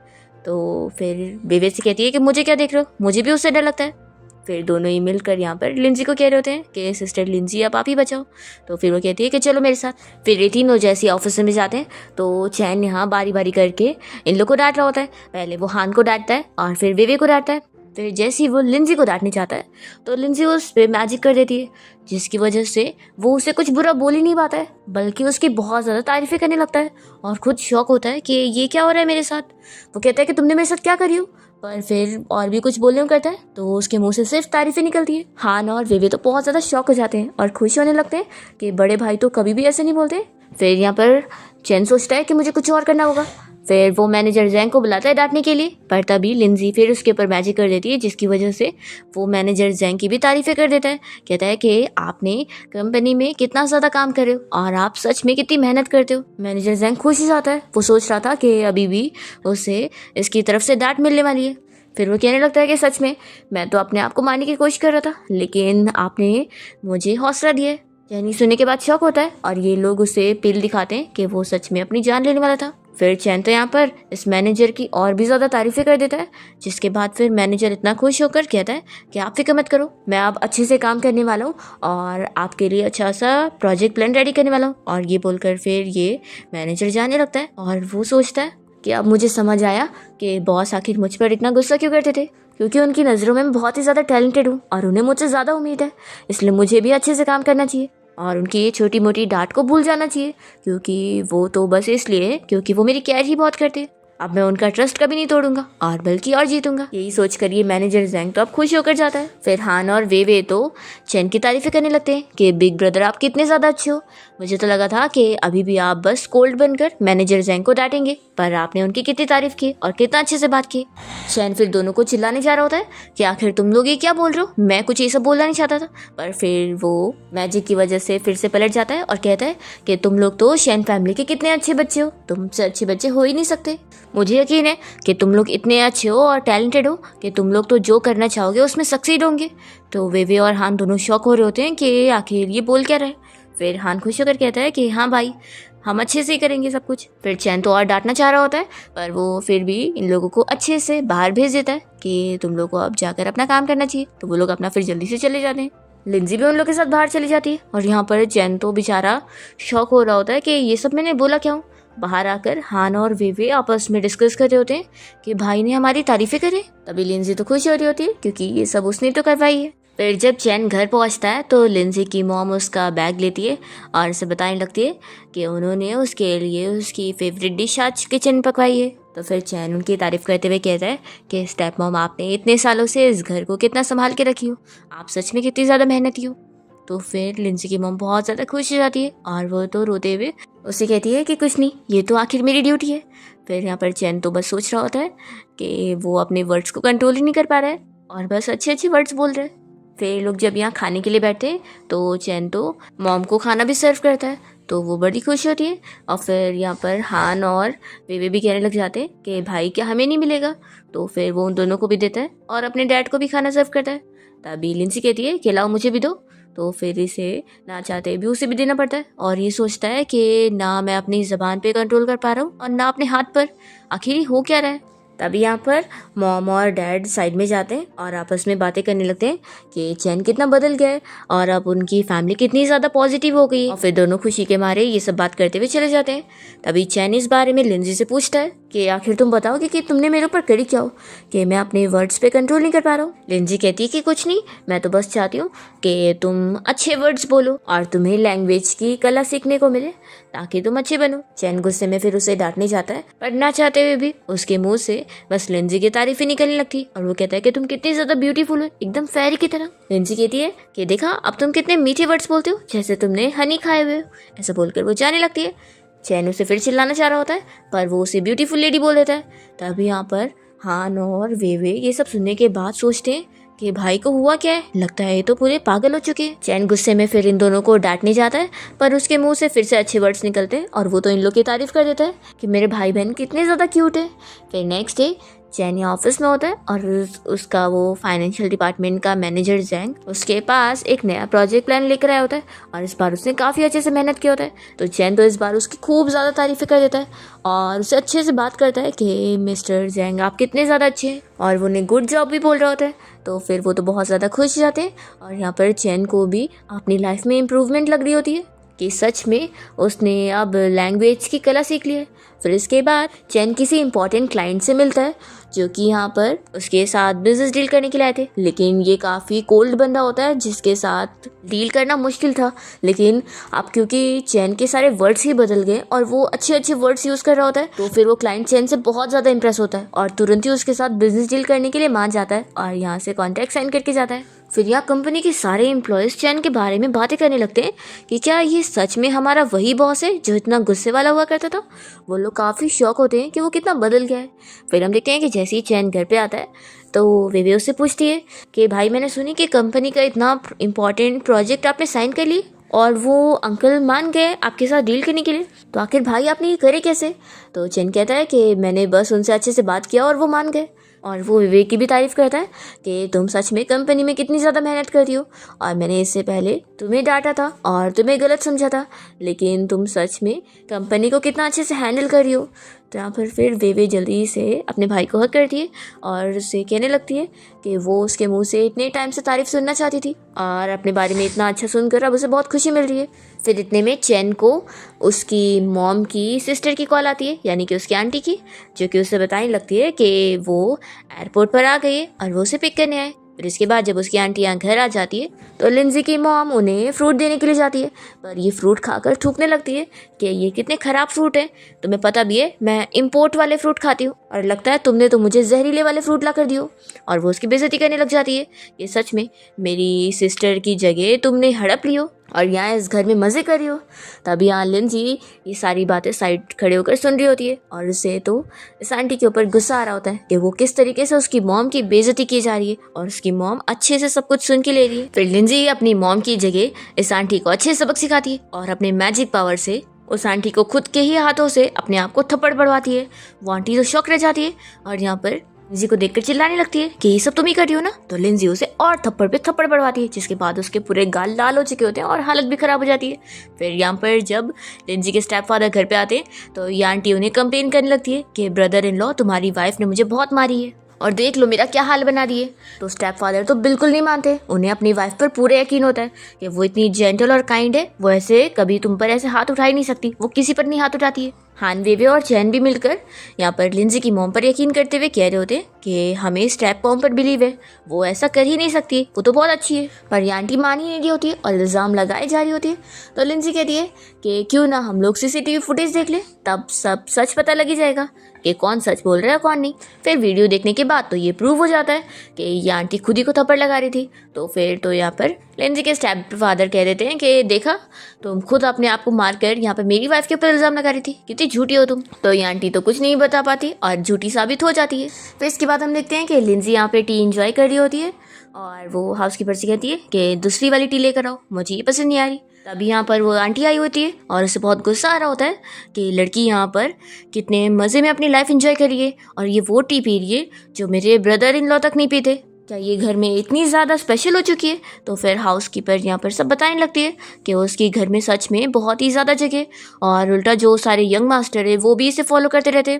तो फिर बेबे से कहती है कि मुझे क्या देख रहे हो, मुझे भी उससे डर लगता है। फिर दोनों ही मिलकर यहाँ पर लिंजी को कह रहे होते हैं कि सिस्टर लिंजी अब आप ही बचाओ। तो फिर वो कहती है कि चलो मेरे साथ। फिर ये तीनों जैसे ऑफिस में जाते हैं तो चैन यहाँ बारी बारी करके इन लोग को डांट रहा होता है। पहले वो हान को डांटता है और फिर बेबे को डांटता है। फिर जैसे ही वो लिंजी को डांटने जाता है तो लिंजी उस पे मैजिक कर देती है, जिसकी वजह से वो उसे कुछ बुरा बोल ही नहीं पाता है, बल्कि उसकी बहुत ज़्यादा तारीफ़ें करने लगता है और खुद शौक होता है कि ये क्या हो रहा है मेरे साथ। वो कहता है कि तुमने मेरे साथ क्या करी हो, पर फिर और भी कुछ बोलने को करता है तो उसके मुंह से सिर्फ तारीफ़ें निकलती है। हान और वेवे तो बहुत ज़्यादा शौक हो जाते हैं और खुश होने लगते हैं कि बड़े भाई तो कभी भी ऐसे नहीं बोलते। फिर यहाँ पर चैन सोचता है कि मुझे कुछ और करना होगा। फिर वो मैनेजर जैंग को बुलाता है डांटने के लिए, पर तभी लिंजी फिर उसके ऊपर मैजिक कर देती है, जिसकी वजह से वो मैनेजर जैंग की भी तारीफ़ें कर देता है। कहता है कि आपने कंपनी में कितना ज़्यादा काम कर रहे हो और आप सच में कितनी मेहनत करते हो। मैनेजर जैंग खुश हो जाता है, वो सोच रहा था कि अभी भी उसे इसकी तरफ से डांट मिलने वाली है। फिर वो कहने लगता है कि सच में मैं तो अपने आप को मारने की कोशिश कर रहा था, लेकिन आपने मुझे हौसला दिया है। चैनी सुनने के बाद शौक होता है और ये लोग उसे पिल दिखाते हैं कि वो सच में अपनी जान लेने वाला था। फिर चैन तो यहाँ पर इस मैनेजर की और भी ज़्यादा तारीफ़ें कर देता है, जिसके बाद फिर मैनेजर इतना खुश होकर कहता है कि आप फिक्र मत करो, मैं अब अच्छे से काम करने वाला हूँ और आपके लिए अच्छा सा प्रोजेक्ट प्लान रेडी करने वाला हूँ। और ये बोलकर फिर ये मैनेजर जाने लगता है और वो सोचता है कि अब मुझे समझ आया कि बॉस आखिर मुझ पर इतना गुस्सा क्यों करते थे, क्योंकि उनकी नज़रों में मैं बहुत ही ज़्यादा टैलेंटेड हूँ और उन्हें मुझसे ज़्यादा उम्मीद है, इसलिए मुझे भी अच्छे से काम करना चाहिए और उनकी ये छोटी मोटी डांट को भूल जाना चाहिए, क्योंकि वो तो बस इसलिए क्योंकि वो मेरी केयर ही बहुत करते हैं। अब मैं उनका ट्रस्ट कभी नहीं तोड़ूंगा और बल्कि और जीतूंगा। यही सोचकर ये मैनेजर जैंग तो अब खुश होकर जाता है। फिर हान और वेवे तो चैन की तारीफें करने लगते हैं कि बिग ब्रदर आप कितने ज़्यादा अच्छे हो, मुझे तो लगा था कि अभी भी आप बस कोल्ड बनकर मैनेजर जैंग को डांटेंगे, पर आपने उनकी कितनी तारीफ की और कितना अच्छे से बात की। चैन फिर दोनों को चिल्लाने जा रहा होता है कि आखिर तुम लोग ये क्या बोल रहे हो, मैं कुछ ये सब बोलना नहीं चाहता था, पर फिर वो मैजिक की वजह से फिर से पलट जाता है और कहता है कि तुम लोग तो शैन फैमिली के कितने अच्छे बच्चे हो, तुमसे अच्छे बच्चे हो ही नहीं सकते। मुझे यकीन है कि तुम लोग इतने अच्छे हो और टैलेंटेड हो कि तुम लोग तो जो करना चाहोगे उसमें सक्सीड होंगे। तो वेवे और हान दोनों शौक हो रहे होते हैं कि आखिर ये बोल क्या रहे। फिर हान खुश होकर कहता है कि हाँ भाई, हम अच्छे से ही करेंगे सब कुछ। फिर चैन तो और डांटना चाह रहा होता है, पर वो फिर भी इन लोगों को अच्छे से बाहर भेज देता है कि तुम लोग को अब जाकर अपना काम करना चाहिए। तो वो लोग अपना फिर जल्दी से चले जाते हैं। लिंजी भी उन लोग के साथ बाहर चली जाती है और यहाँ पर चैन तो बेचारा शौक हो रहा होता है कि ये सब मैंने बोला क्या हूँ। बाहर आकर हान और वेवे आपस में डिस्कस कर रहे होते हैं कि भाई ने हमारी तारीफें करी। तभी लिंजी तो खुश हो रही होती है क्योंकि ये सब उसने तो करवाई है। फिर जब चैन घर पहुंचता है तो लिंजी की मॉम उसका बैग लेती है और उसे बताने लगती है कि उन्होंने उसके लिए उसकी फेवरेट डिश आज किचन में पकवाई है। तो फिर चैन उनकी तारीफ करते हुए कहता है कि स्टेप मॉम, आपने इतने सालों से इस घर को कितना संभाल के रखी हो, आप सच में कितनी ज़्यादा मेहनती हो। तो फिर लिंजी की मॉम बहुत ज़्यादा खुश हो जाती है और वो तो रोते हुए उसे कहती है कि कुछ नहीं, ये तो आखिर मेरी ड्यूटी है। फिर यहाँ पर चैन तो बस सोच रहा होता है कि वो अपने वर्ड्स को कंट्रोल ही नहीं कर पा रहा है और बस अच्छे अच्छे वर्ड्स बोल रहे हैं। फिर लोग जब यहाँ खाने के लिए बैठते हैं तो चैन तो मॉम को खाना भी सर्व करता है, तो वो बड़ी खुश होती है। और फिर यहाँ पर हान और वेवे भी कहने लग जाते हैं कि भाई क्या हमें नहीं मिलेगा। तो फिर वो उन दोनों को भी देता है और अपने डैड को भी खाना सर्व करता है। तभी लिंसी कहती है कि लाओ मुझे भी दो। तो फिर इसे ना चाहते भी उसे भी देना पड़ता है और ये सोचता है कि ना मैं अपनी ज़बान पे कंट्रोल कर पा रहा हूँ और ना अपने हाथ पर, आखिर हो क्या रहा है। तभी यहाँ पर मॉम और डैड साइड में जाते हैं और आपस में बातें करने लगते हैं कि चैन कितना बदल गया है और अब उनकी फैमिली कितनी ज़्यादा पॉजिटिव हो गई है। और फिर दोनों खुशी के मारे ये सब बात करते हुए चले जाते हैं। तभी चैन इस बारे में लिंजी से पूछता है कि आखिर तुम बताओ कि तुमने मेरे ऊपर करी क्या हो कि मैं अपने वर्ड्स पे कंट्रोल नहीं कर पा रहा हूँ। लिंजी कहती है कि कुछ नहीं, मैं तो बस चाहती हूँ कि तुम अच्छे वर्ड्स बोलो और तुम्हें लैंग्वेज की कला सीखने को मिले ताकि तुम अच्छे बनो। चैन गुस्से में फिर उसे डांटने जाता है, पर ना चाहते हुए भी उसके मुंह से बस लिंजी की तारीफें निकलने लगती और वो कहता है कि तुम कितनी ज़्यादा ब्यूटीफुल हो, एकदम फेरी की तरह। लिंजी कहती है कि देखा, अब तुम कितने मीठे वर्ड्स बोलते हो, जैसे तुमने हनी खाए हुए हो। ऐसा बोलकर वो जाने लगती है। चैन उसे फिर चिल्लाना चाह रहा होता है, पर वो उसे ब्यूटीफुल लेडी बोल देता है। तभी यहाँ पर हान और वेवे ये सब सुनने के बाद सोचते हैं कि भाई को हुआ क्या है, लगता है ये तो पूरे पागल हो चुके हैं। चैन गुस्से में फिर इन दोनों को डांटने जाता है, पर उसके मुंह से फिर से अच्छे वर्ड्स निकलते हैं और वो तो इन लोग की तारीफ कर देता है कि मेरे भाई बहन कितने ज़्यादा क्यूट है। फिर नेक्स्ट डे चैन यहाँ ऑफिस में होता है और उसका वो फाइनेंशियल डिपार्टमेंट का मैनेजर जैंग उसके पास एक नया प्रोजेक्ट प्लान लेकर आया होता है और इस बार उसने काफ़ी अच्छे से मेहनत किया होता है। तो चैन तो इस बार उसकी खूब ज़्यादा तारीफ़ें कर देता है और उसे अच्छे से बात करता है कि मिस्टर जैंग आप कितने ज़्यादा अच्छे हैं और वो उन्हें गुड जॉब भी बोल रहा होता है। तो फिर वो तो बहुत ज़्यादा खुश हो जाते हैं और यहाँ पर चैन को भी अपनी लाइफ में इम्प्रूवमेंट लग रही होती है कि सच में उसने अब लैंग्वेज की कला सीख ली है। फिर इसके बाद चैन किसी इंपॉर्टेंट क्लाइंट से मिलता है जो कि यहाँ पर उसके साथ बिजनेस डील करने के लिए आए थे, लेकिन ये काफ़ी कोल्ड बंदा होता है जिसके साथ डील करना मुश्किल था। लेकिन अब क्योंकि चैन के सारे वर्ड्स ही बदल गए और वो अच्छे अच्छे वर्ड्स यूज़ कर रहा होता है, तो फिर वो क्लाइंट चैन से बहुत ज़्यादा इंप्रेस होता है और तुरंत ही उसके साथ बिजनेस डील करने के लिए मान जाता है और यहाँ से कॉन्ट्रैक्ट साइन करके जाता है। फिर यहाँ कंपनी के सारे एम्प्लॉयज़ चैन के बारे में बातें करने लगते हैं कि क्या ये सच में हमारा वही बॉस है जो इतना गुस्से वाला हुआ करता था। वो लोग काफ़ी शॉक होते हैं कि वो कितना बदल गया है। फिर हम देखते हैं कि जैसे ही चैन घर पे आता है तो वे उससे पूछती है कि भाई मैंने सुनी कि कंपनी का इतना इम्पोर्टेंट प्रोजेक्ट आपने साइन कर लिए और वो अंकल मान गए आपके साथ डील करने के लिए, तो आखिर भाई आपने ये करे कैसे। तो चैन कहता है कि मैंने बस उनसे अच्छे से बात किया और वो मान गए। और वो विवेक की भी तारीफ़ करता है कि तुम सच में कंपनी में कितनी ज़्यादा मेहनत करती हो और मैंने इससे पहले तुम्हें डांटा था और तुम्हें गलत समझा था, लेकिन तुम सच में कंपनी को कितना अच्छे से हैंडल कर रही हो। तो यहाँ पर फिर वे जल्दी से अपने भाई को हक करती है और उससे कहने लगती है कि वो उसके मुंह से इतने टाइम से तारीफ़ सुनना चाहती थी और अपने बारे में इतना अच्छा सुनकर अब उसे बहुत खुशी मिल रही है। फिर इतने में चैन को उसकी मॉम की सिस्टर की कॉल आती है, यानी कि उसकी आंटी की, जो कि उसे बताने लगती है कि वो एयरपोर्ट पर आ गई है और वो उसे पिक करने आए। फिर इसके बाद जब उसकी आंटी यहाँ घर आ जाती है तो लिंजी की मॉम उन्हें फ्रूट देने के लिए जाती है, पर ये फ्रूट खाकर थूकने लगती है कि ये कितने ख़राब फ्रूट हैं, तुम्हें पता भी है मैं इंपोर्ट वाले फ्रूट खाती हूँ और लगता है तुमने तो मुझे जहरीले वाले फ्रूट ला कर दियो। और वो उसकी बेइज्जती करने लग जाती है कि सच में मेरी सिस्टर की जगह तुमने हड़प लियो और यहाँ इस घर में मज़े कर रही हो। तब यहाँ लिंजी ये सारी बातें साइड खड़े होकर सुन रही होती है और उसे तो इस आंटी के ऊपर गुस्सा आ रहा होता है कि वो किस तरीके से उसकी मॉम की बेइज्जती की जा रही है और उसकी मॉम अच्छे से सब कुछ सुन के ले रही है। फिर लिंजी अपनी मॉम की जगह इस आंटी को अच्छे सबक सिखाती है और अपने मैजिक पावर से उस आंटी को खुद के ही हाथों से अपने आप को थप्पड़ पड़वाती है। वो आंटी तो शौक रह जाती है और यहाँ पर लिंजी को देखकर चिल्लाने लगती है कि ये सब तुम ही कर रही हो ना। तो लिंजी उसे और थप्पड़ पे थप्पड़ पड़वाती है, जिसके बाद उसके पूरे गाल लाल हो चुके होते हैं और हालत भी खराब हो जाती है। फिर यहाँ पर जब लिंजी के स्टेप फादर घर पे आते हैं तो ये आंटी उन्हें कंप्लेन करने लगती है कि ब्रदर इन लॉ तुम्हारी वाइफ ने मुझे बहुत मारी है और देख लो मेरा क्या हाल बना दिए। तो स्टेप फादर तो बिल्कुल नहीं मानते, उन्हें अपनी वाइफ पर पूरे यकीन होता है कि वो इतनी जेंटल और काइंड है, वो ऐसे कभी तुम पर ऐसे हाथ उठा ही नहीं सकती, वो किसी पर नहीं हाथ उठाती है। हान वेवे और चैन भी मिलकर यहाँ पर लिंजी की मॉम पर यकीन करते हुए कह रहे होते कि हमें स्टेप मॉम पर बिलीव है, वो ऐसा कर ही नहीं सकती, वो तो बहुत अच्छी है। पर ये आंटी मान ही नहीं रही होती है और इल्ज़ाम लगाए जा रही होती है। तो लिंजी कहती है कि क्यों ना हम लोग सीसीटीवी फुटेज देख ले, तब सब सच पता लगी जाएगा कि कौन सच बोल रहा है कौन नहीं। फिर वीडियो देखने के बाद तो ये प्रूव हो जाता है कि ये आंटी खुद ही को थप्पड़ लगा रही थी। तो फिर तो यहाँ पर लिंजी के स्टेप फादर कह देते हैं कि देखा तुम खुद अपने आप को मारकर यहाँ पर मेरी वाइफ के ऊपर इल्ज़ाम लगा रही थी, कितनी झूठी हो तुम। तो ये आंटी तो कुछ नहीं बता पाती और झूठी साबित हो जाती है। फिर इसके बाद हम देखते हैं कि लिंजी यहाँ पे टी एंजॉय कर रही होती है और वो हाउसकीपर से कहती है कि दूसरी वाली टी लेकर आओ, मुझे ये पसंद नहीं आ रही। तभी यहाँ पर वो आंटी आई होती है और उसे बहुत गुस्सा आ रहा होता है कि लड़की यहाँ पर कितने मज़े में अपनी लाइफ एंजॉय कर रही है और ये वो टी पी रही है जो मेरे ब्रदर इन लॉ तक नहीं पीते, क्या ये घर में इतनी ज़्यादा स्पेशल हो चुकी है। तो फिर हाउसकीपर यहाँ पर सब बताने लगती है कि उसके घर में सच में बहुत ही ज़्यादा जगह और उल्टा जो सारे यंग मास्टर है वो भी इसे फॉलो करते रहते।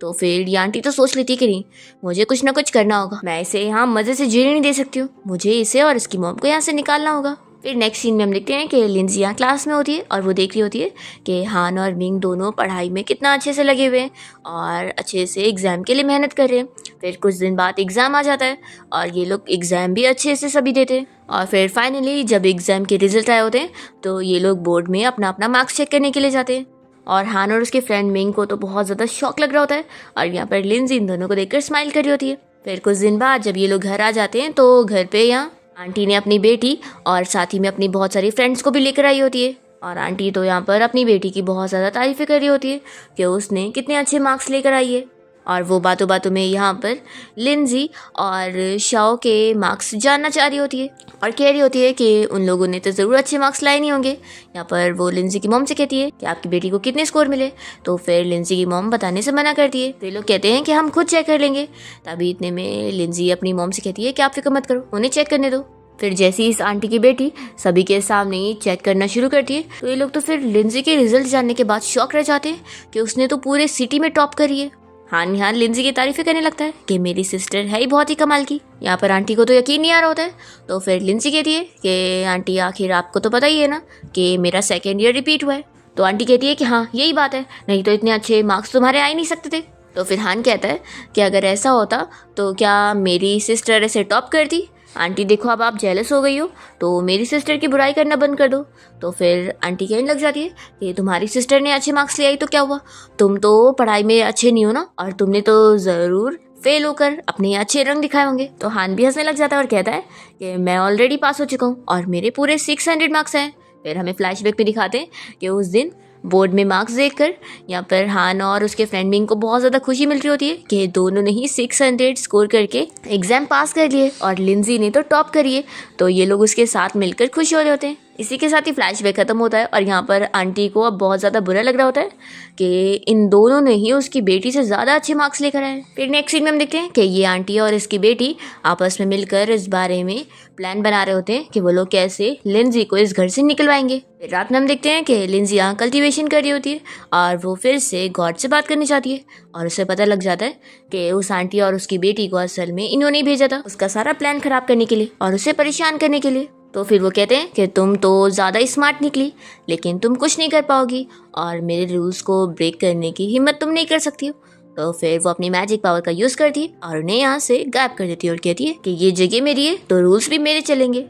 तो फिर ये आंटी तो सोच लेती कि नहीं मुझे कुछ ना कुछ करना होगा, मैं इसे यहाँ मज़े से जीने नहीं दे सकती हूँ, मुझे इसे और इसकी मॉम को यहाँ से निकालना होगा। फिर नेक्स्ट सीन में हम देखते हैं कि लिंजी यहाँ क्लास में होती है और वो देख रही होती है कि हान और मिंग दोनों पढ़ाई में कितना अच्छे से लगे हुए हैं और अच्छे से एग्ज़ाम के लिए मेहनत कर रहे हैं। फिर कुछ दिन बाद एग्ज़ाम आ जाता है और ये लोग एग्ज़ाम भी अच्छे से सभी देते हैं और फिर फाइनली जब एग्ज़ाम के रिजल्ट आए होते हैं तो ये लोग बोर्ड में अपना अपना मार्क्स चेक करने के लिए जाते हैं और हान और उसके फ्रेंड मिंग को तो बहुत ज़्यादा शौक लग रहा होता है और यहाँ पर लिंजी इन दोनों को देखकर स्माइल कर रही होती है। फिर कुछ दिन बाद जब ये लोग घर आ जाते हैं तो घर पे यहाँ आंटी ने अपनी बेटी और साथ ही में अपनी बहुत सारी फ्रेंड्स को भी लेकर आई होती है और आंटी तो यहाँ पर अपनी बेटी की बहुत ज़्यादा तारीफ़ें कर रही होती है कि उसने कितने अच्छे मार्क्स लेकर आई है और वो बातों बातों में यहाँ पर लिंजी और शाओ के मार्क्स जानना चाह रही होती है और कह रही होती है कि उन लोगों ने तो ज़रूर अच्छे मार्क्स लाए नहीं होंगे। यहाँ पर वो लिंजी की मॉम से कहती है कि आपकी बेटी को कितने स्कोर मिले। तो फिर लिंजी की मॉम बताने से मना करती है। तो ये लोग कहते हैं कि हम खुद चेक कर लेंगे। तभी इतने में लिंजी अपनी मॉम से कहती है कि आप फिक्र मत करो, उन्हें चेक करने दो। फिर जैसे ही इस आंटी की बेटी सभी के सामने ही चेक करना शुरू करती है तो ये लोग तो फिर लिंजी के रिजल्ट जानने के बाद शॉक रह जाते हैं कि उसने तो पूरे सिटी में टॉप करी है हान यहाँ लिंजी की तारीफें करने लगता है कि मेरी सिस्टर है ही बहुत ही कमाल की। यहाँ पर आंटी को तो यकीन नहीं आ रहा होता है। तो फिर लिंजी कहती है कि आंटी आखिर आपको तो पता ही है ना कि मेरा सेकेंड ईयर रिपीट हुआ है। तो आंटी कहती है कि हाँ यही बात है, नहीं तो इतने अच्छे मार्क्स तुम्हारे आ ही नहीं सकते थे। तो फिर हान कहता है कि अगर ऐसा होता तो क्या मेरी सिस्टर ऐसे टॉप करती। आंटी देखो अब आप जेलस हो गई हो तो मेरी सिस्टर की बुराई करना बंद कर दो। तो फिर आंटी कहने लग जाती है कि तुम्हारी सिस्टर ने अच्छे मार्क्स ले आई तो क्या हुआ, तुम तो पढ़ाई में अच्छे नहीं हो ना, और तुमने तो ज़रूर फेल होकर अपने अच्छे रंग दिखाए होंगे। तो हान भी हंसने लग जाता है और कहता है कि मैं ऑलरेडी पास हो चुका हूँ और मेरे पूरे 600 मार्क्स हैं। फिर हमें फ्लैशबैक में दिखाते हैं कि उस दिन बोर्ड में मार्क्स देखकर यहाँ पर हान और उसके फ्रेंड बिंग को बहुत ज़्यादा खुशी मिल रही होती है कि दोनों ने ही 600 स्कोर करके एग्ज़ाम पास कर लिए और लिंजी ने तो टॉप करिए। तो ये लोग उसके साथ मिलकर खुश हो रहे होते हैं। इसी के साथ ही फ्लैशबैक खत्म होता है और यहाँ पर आंटी को अब बहुत ज़्यादा बुरा लग रहा होता है कि इन दोनों ने ही उसकी बेटी से ज़्यादा अच्छे मार्क्स लेकर आए। फिर नेक्स्ट सीन में हम देखते हैं कि ये आंटी और इसकी बेटी आपस में मिलकर इस बारे में प्लान बना रहे होते हैं कि वो लोग कैसे लिंजी को इस घर से निकलवाएंगे। फिर रात में हम देखते हैं कि लिंजी यहाँ कल्टीवेशन कर रही होती है और वो फिर से गॉड से बात करनी चाहती है और उसे पता लग जाता है कि उस आंटी और उसकी बेटी को असल में इन्होंने भेजा था उसका सारा प्लान खराब करने के लिए और उसे परेशान करने के लिए। तो फिर वो कहते हैं कि तुम तो ज़्यादा स्मार्ट निकली लेकिन तुम कुछ नहीं कर पाओगी और मेरे रूल्स को ब्रेक करने की हिम्मत तुम नहीं कर सकती हो। तो फिर वो अपनी मैजिक पावर का यूज़ करती है और उन्हें यहाँ से गायब कर देती है और कहती है कि ये जगह मेरी है तो रूल्स भी मेरे चलेंगे।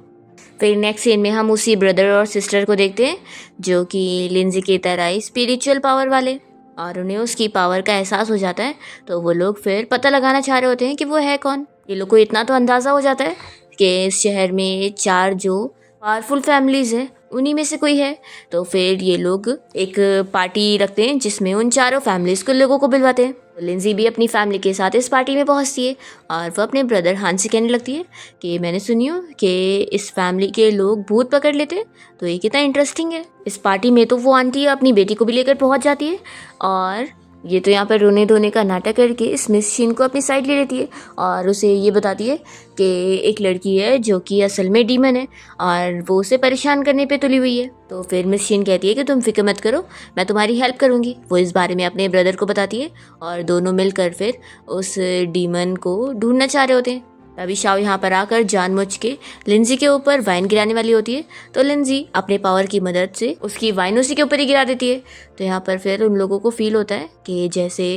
फिर नेक्स्ट सीन में हम उसी ब्रदर और सिस्टर को देखते हैं जो कि लिंजी की तरह ही स्पिरिचुअल पावर वाले, और उन्हें उसकी पावर का एहसास हो जाता है। तो वो लोग फिर पता लगाना चाह रहे होते हैं कि वो है कौन। ये लोग को इतना तो अंदाज़ा हो जाता है कि इस शहर में 4 जो पावरफुल फैमिलीज़ हैं उन्हीं में से कोई है। तो फिर ये लोग एक पार्टी रखते हैं जिसमें उन चारों फैमिलीज़ को लोगों को बुलवाते हैं। तो लिंजी भी अपनी फैमिली के साथ इस पार्टी में पहुंचती है और वो अपने ब्रदर हान से कहने लगती है कि मैंने सुनी हो कि इस फैमिली के लोग भूत पकड़ लेते हैं, तो ये कितना इंटरेस्टिंग है। इस पार्टी में तो वो आंटी अपनी बेटी को भी लेकर पहुंच जाती है और ये तो यहाँ पर रोने धोने का नाटक करके इस मिस शीन को अपनी साइड ले लेती है और उसे ये बताती है कि एक लड़की है जो कि असल में डीमन है और वो उसे परेशान करने पे तुली हुई है। तो फिर मिस शीन कहती है कि तुम फिक्र मत करो, मैं तुम्हारी हेल्प करूँगी। वो इस बारे में अपने ब्रदर को बताती है और दोनों मिलकर फिर उस डीमन को ढूंढना चाह रहे होते हैं। तभी शाओ यहाँ पर आकर जानबूझ के लिंजी के ऊपर वाइन गिराने वाली होती है। तो लिंजी अपने पावर की मदद से उसकी वाइन उसी के ऊपर ही गिरा देती है। तो यहाँ पर फिर उन लोगों को फील होता है कि जैसे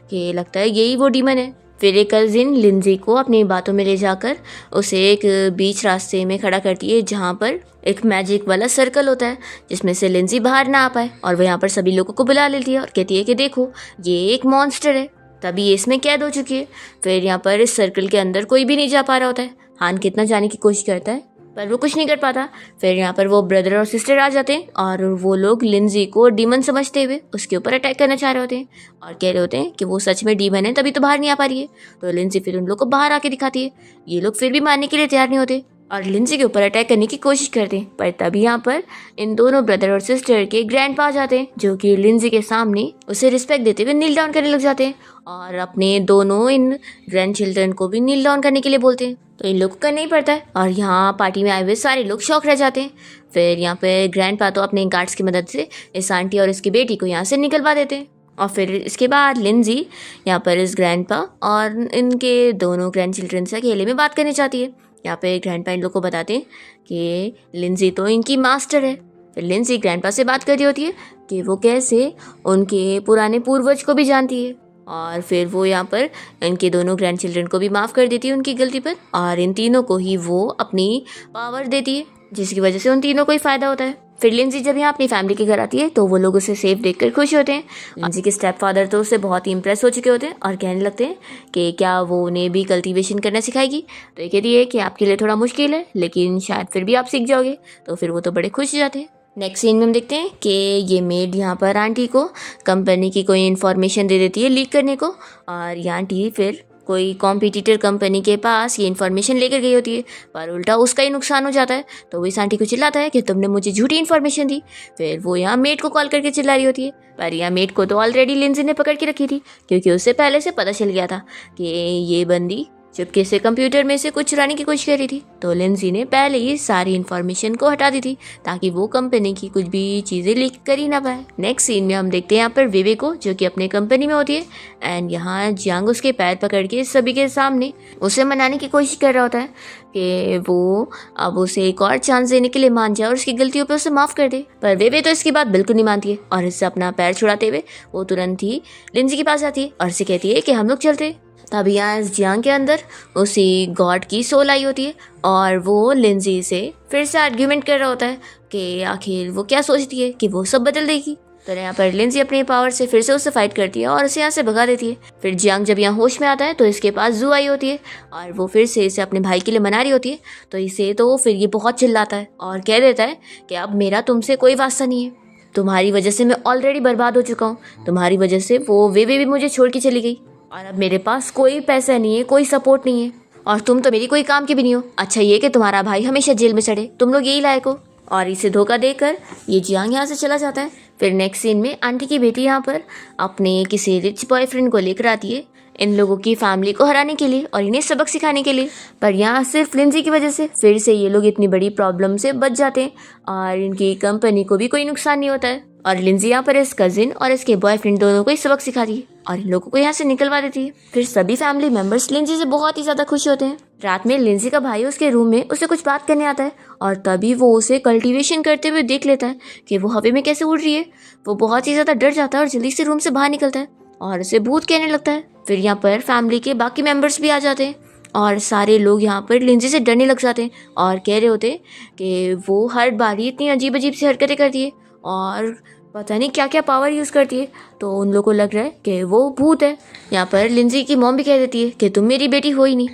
कि लगता है यही वो डीमन है। फिर एक कजिन लिंजी को अपनी बातों में ले जाकर उसे एक बीच रास्ते में खड़ा करती है जहाँ पर एक मैजिक वाला सर्कल होता है जिसमें से लिंजी बाहर ना आ पाए, और वो यहाँ पर सभी लोगों को बुला लेती है और कहती है कि देखो ये एक मॉन्स्टर है। तभी ये इसमें कैद हो चुकी है। फिर यहाँ पर इस सर्कल के अंदर कोई भी नहीं जा पा रहा होता है। हान कितना जाने की कोशिश करता है पर वो कुछ नहीं कर पाता। फिर यहाँ पर वो ब्रदर और सिस्टर आ जाते हैं और वो लोग लिंजी को डीमन समझते हुए उसके ऊपर अटैक करना चाह रहे होते हैं और कह रहे होते हैं कि वो सच में डीमन है तभी तो बाहर नहीं आ पा रही है। तो लिंजी फिर उन लोग को बाहर आके दिखाती है। ये लोग फिर भी मानने के लिए तैयार नहीं होते और लिंजी के ऊपर अटैक करने की कोशिश करते हैं, पर तभी यहाँ पर इन दोनों ब्रदर और सिस्टर के ग्रैंडपा आ जाते हैं जो कि लिंजी के सामने उसे रिस्पेक्ट देते हुए नील डाउन करने लग जाते हैं और अपने दोनों इन ग्रैंड चिल्ड्रन को भी नील डाउन करने के लिए बोलते हैं। तो इन लोग को करना ही पड़ता है और यहाँ पार्टी में आए हुए सारे लोग शौक रह जाते हैं। फिर यहाँ पे ग्रैंडपा तो अपने गार्ड्स की मदद से इस आंटी और इसकी बेटी को यहाँ से निकलवा देते हैं और फिर इसके बाद लिंजी यहाँ पर इस ग्रैंडपा और इनके दोनों ग्रैंड चिल्ड्रन से अकेले में बात करनी चाहती है। यहाँ पे ग्रैंडपा इन लोग को बताते हैं कि लिंजी तो इनकी मास्टर है। फिर लिंजी ग्रैंडपा से बात कर रही होती है कि वो कैसे उनके पुराने पूर्वज को भी जानती है और फिर वो यहाँ पर इनके दोनों ग्रैंड चिल्ड्रन को भी माफ़ कर देती है उनकी गलती पर और इन तीनों को ही वो अपनी पावर देती है जिसकी वजह से उन तीनों को ही फ़ायदा होता है। फिर लिंजी जब यहाँ अपनी फैमिली के घर आती है तो वो लोग उसे सेफ देखकर खुश होते हैं। लिंजी के स्टेप फादर तो उससे बहुत ही इंप्रेस हो चुके होते हैं और कहने लगते हैं कि क्या वो उन्हें भी कल्टीवेशन करना सिखाएगी। तो ये कहती है कि आपके लिए थोड़ा मुश्किल है लेकिन शायद फिर भी आप सीख जाओगे। तो फिर वो तो बड़े खुश हो जाते हैं। नेक्स्ट सीन में हम देखते हैं कि ये मेड यहाँ पर आंटी को कंपनी की कोई इन्फॉर्मेशन दे देती है लीक करने को और ये आंटी फिर कोई कॉम्पिटिटर कंपनी के पास ये इन्फॉर्मेशन लेकर गई होती है पर उल्टा उसका ही नुकसान हो जाता है। तो वो इस आंटी को चिल्लाता है कि तुमने मुझे झूठी इन्फॉर्मेशन दी। फिर वो यहाँ मेड को कॉल करके चिल्ला रही होती है पर यहाँ मेड को तो ऑलरेडी लिंजी ने पकड़ के रखी थी क्योंकि उससे पहले से पता चल गया था कि ये बंदी चुपके से कंप्यूटर में से कुछ चुराने की कोशिश कर रही थी। तो लिंजी ने पहले ही सारी इन्फॉर्मेशन को हटा दी थी ताकि वो कंपनी की कुछ भी चीज़ें लीक कर ही ना पाए। नेक्स्ट सीन में हम देखते हैं यहाँ पर विवे को, जो कि अपने कंपनी में होती है, एंड यहाँ जियांग उसके पैर पकड़ के सभी के सामने उसे मनाने की कोशिश कर रहा होता है कि वो अब उसे एक और चांस देने के लिए मान जाए और उसकी गलतियों पे उसे माफ़ कर दे। पर विवे तो इसकी बात बिल्कुल नहीं मानती है और इससे अपना पैर छुड़ाते हुए वो तुरंत ही लिंजी के पास आती है और उसे कहती है कि हम लोग चलते। तभी यहाँ इस जियांग के अंदर उसी गॉड की सोल आई होती है और वो लिंजी से फिर से आर्ग्यूमेंट कर रहा होता है कि आखिर वो क्या सोचती है कि वो सब बदल देगी। तो यहाँ पर लिंजी अपने पावर से फिर से उससे फाइट करती है और उसे यहाँ से भगा देती है। फिर जियांग जब यहाँ होश में आता है तो इसके पास जू आई होती है और वो फिर से इसे अपने भाई के लिए मना रही होती है। तो इसे तो फिर ये बहुत चिल्लाता है और कह देता है कि अब मेरा तुमसे कोई वास्ता नहीं है, तुम्हारी वजह से मैं ऑलरेडी बर्बाद हो चुका हूँ, तुम्हारी वजह से वो वे भी मुझे छोड़ के चली गई और अब मेरे पास कोई पैसा नहीं है, कोई सपोर्ट नहीं है और तुम तो मेरी कोई काम की भी नहीं हो। अच्छा ये कि तुम्हारा भाई हमेशा जेल में चढ़े, तुम लोग यही लायक हो। और इसे धोखा देकर ये जियांग यहाँ से चला जाता है। फिर नेक्स्ट सीन में आंटी की बेटी यहाँ पर अपने किसी रिच बॉयफ्रेंड को लेकर आती है इन लोगों की फैमिली को हराने के लिए और इन्हें सबक सिखाने के लिए। पर यहाँ सिर्फ लिंजी की वजह से फिर से ये लोग इतनी बड़ी प्रॉब्लम से बच जाते हैं और इनकी कंपनी को भी कोई नुकसान नहीं होता है। और लिंजी यहाँ पर इस कजिन और इसके बॉयफ्रेंड दोनों को ही सबक सिखाती है और इन लोगों को यहाँ से निकलवा देती है। फिर सभी फैमिली मेंबर्स लिंजी से बहुत ही ज़्यादा खुश होते हैं। रात में लिंजी का भाई उसके रूम में उसे कुछ बात करने आता है और तभी वो उसे कल्टीवेशन करते हुए देख लेता है कि वो हवा में कैसे उड़ रही है। वो बहुत ही ज़्यादा डर जाता है और जल्दी से रूम से बाहर निकलता है और उसे भूत कहने लगता है। फिर यहाँ पर फैमिली के बाकी मेंबर्स भी आ जाते हैं और सारे लोग यहाँ पर लिंजी से डरने लग जाते हैं और कह रहे होते हैं कि वो हर बार ही इतनी अजीब अजीब सी हरकतें करती है और पता नहीं क्या क्या पावर यूज़ करती है। तो उन लोगों को लग रहा है कि वो भूत है। यहाँ पर लिंजी की मॉम भी कह देती है कि तुम मेरी बेटी हो ही नहीं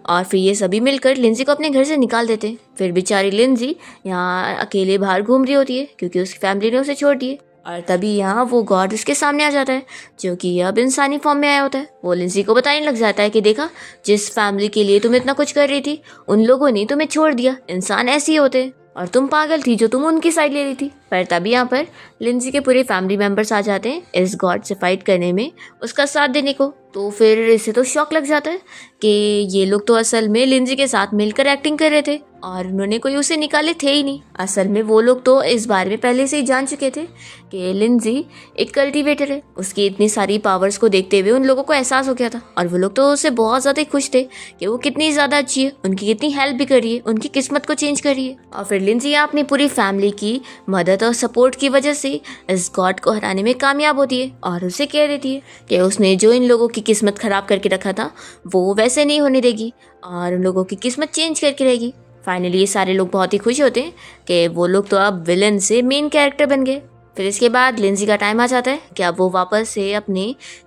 और फिर ये सभी मिलकर लिंजी को अपने घर से निकाल देते हैं। फिर बेचारी लिंजी यहाँ अकेले बाहर घूम रही होती है क्योंकि उसकी फैमिली ने उसे छोड़ दिए और तभी यहाँ वो गॉड उसके सामने आ जाता है जो कि अब इंसानी फॉर्म में आया होता है। वो लिंजी को बताने लग जाता है कि देखा, जिस फैमिली के लिए तुम इतना कुछ कर रही थी उन लोगों ने तुम्हें छोड़ दिया, इंसान ऐसे ही होते हैं और तुम पागल थी जो तुम उनकी साइड ले रही थी। पर तभी यहाँ पर लिंजी के पूरे फैमिली मेंबर्स आ जाते हैं इस गॉड से फाइट करने में उसका साथ देने को। तो फिर इसे तो शॉक लग जाता है कि ये लोग तो असल में लिंजी के साथ मिलकर एक्टिंग कर रहे थे और उन्होंने कोई उसे निकाले थे ही नहीं। असल में वो लोग तो इस बारे में पहले से ही जान चुके थे कि लिंजी एक कल्टीवेटर है। उसकी इतनी सारी पावर्स को देखते हुए उन लोगों को एहसास हो गया था और वो लोग तो उससे बहुत ज़्यादा खुश थे कि वो कितनी ज़्यादा अच्छी है, उनकी कितनी हेल्प भी कर रही है, उनकी किस्मत को चेंज कर रही है। और फिर लिंजी अपनी पूरी फैमिली की मदद और सपोर्ट की वजह से इस गॉड को हराने में कामयाब होती है और उसे कह देती है कि उसने जो इन लोगों की किस्मत खराब करके रखा था वो वैसे नहीं होने देगी और उन लोगों की किस्मत चेंज करके रहेगी। फाइनली ये सारे लोग बहुत ही खुश होते हैं कि वो लोग तो अब विलन से मेन कैरेक्टर बन गए। फिर इसके बाद लिंजी का टाइम आ जाता है कि अब वो वापस से अपने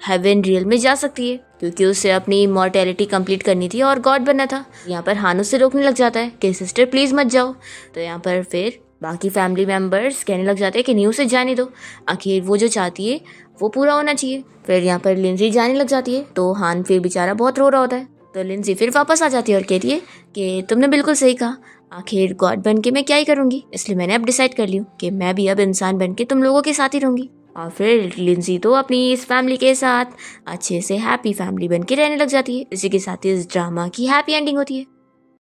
हेवन रियल में जा सकती है क्योंकि उसे अपनी इमॉर्टैलिटी कंप्लीट करनी थी और गॉड बनना था। यहाँ पर हान उसे रोकने लग जाता है कि सिस्टर प्लीज़ मत जाओ। तो यहाँ पर फिर बाकी फैमिली मेम्बर्स कहने लग जाते हैं कि नहीं उसे जाने दो, आखिर वो जो चाहती है वो पूरा होना चाहिए। फिर यहाँ पर लिंजी जाने लग जाती है तो हान फिर बेचारा बहुत रो रहा होता है। तो लिंजी फिर वापस आ जाती है और कहती है कि तुमने बिल्कुल सही कहा, आखिर गॉड बन के मैं क्या ही करूँगी, इसलिए मैंने अब डिसाइड कर लिया कि मैं भी अब इंसान बन के तुम लोगों के साथ ही रहूँगी। और फिर लिंजी तो अपनी इस फैमिली के साथ अच्छे से हैप्पी फैमिली बन के रहने लग जाती है। इसी के साथ ही इस ड्रामा की हैप्पी एंडिंग होती है।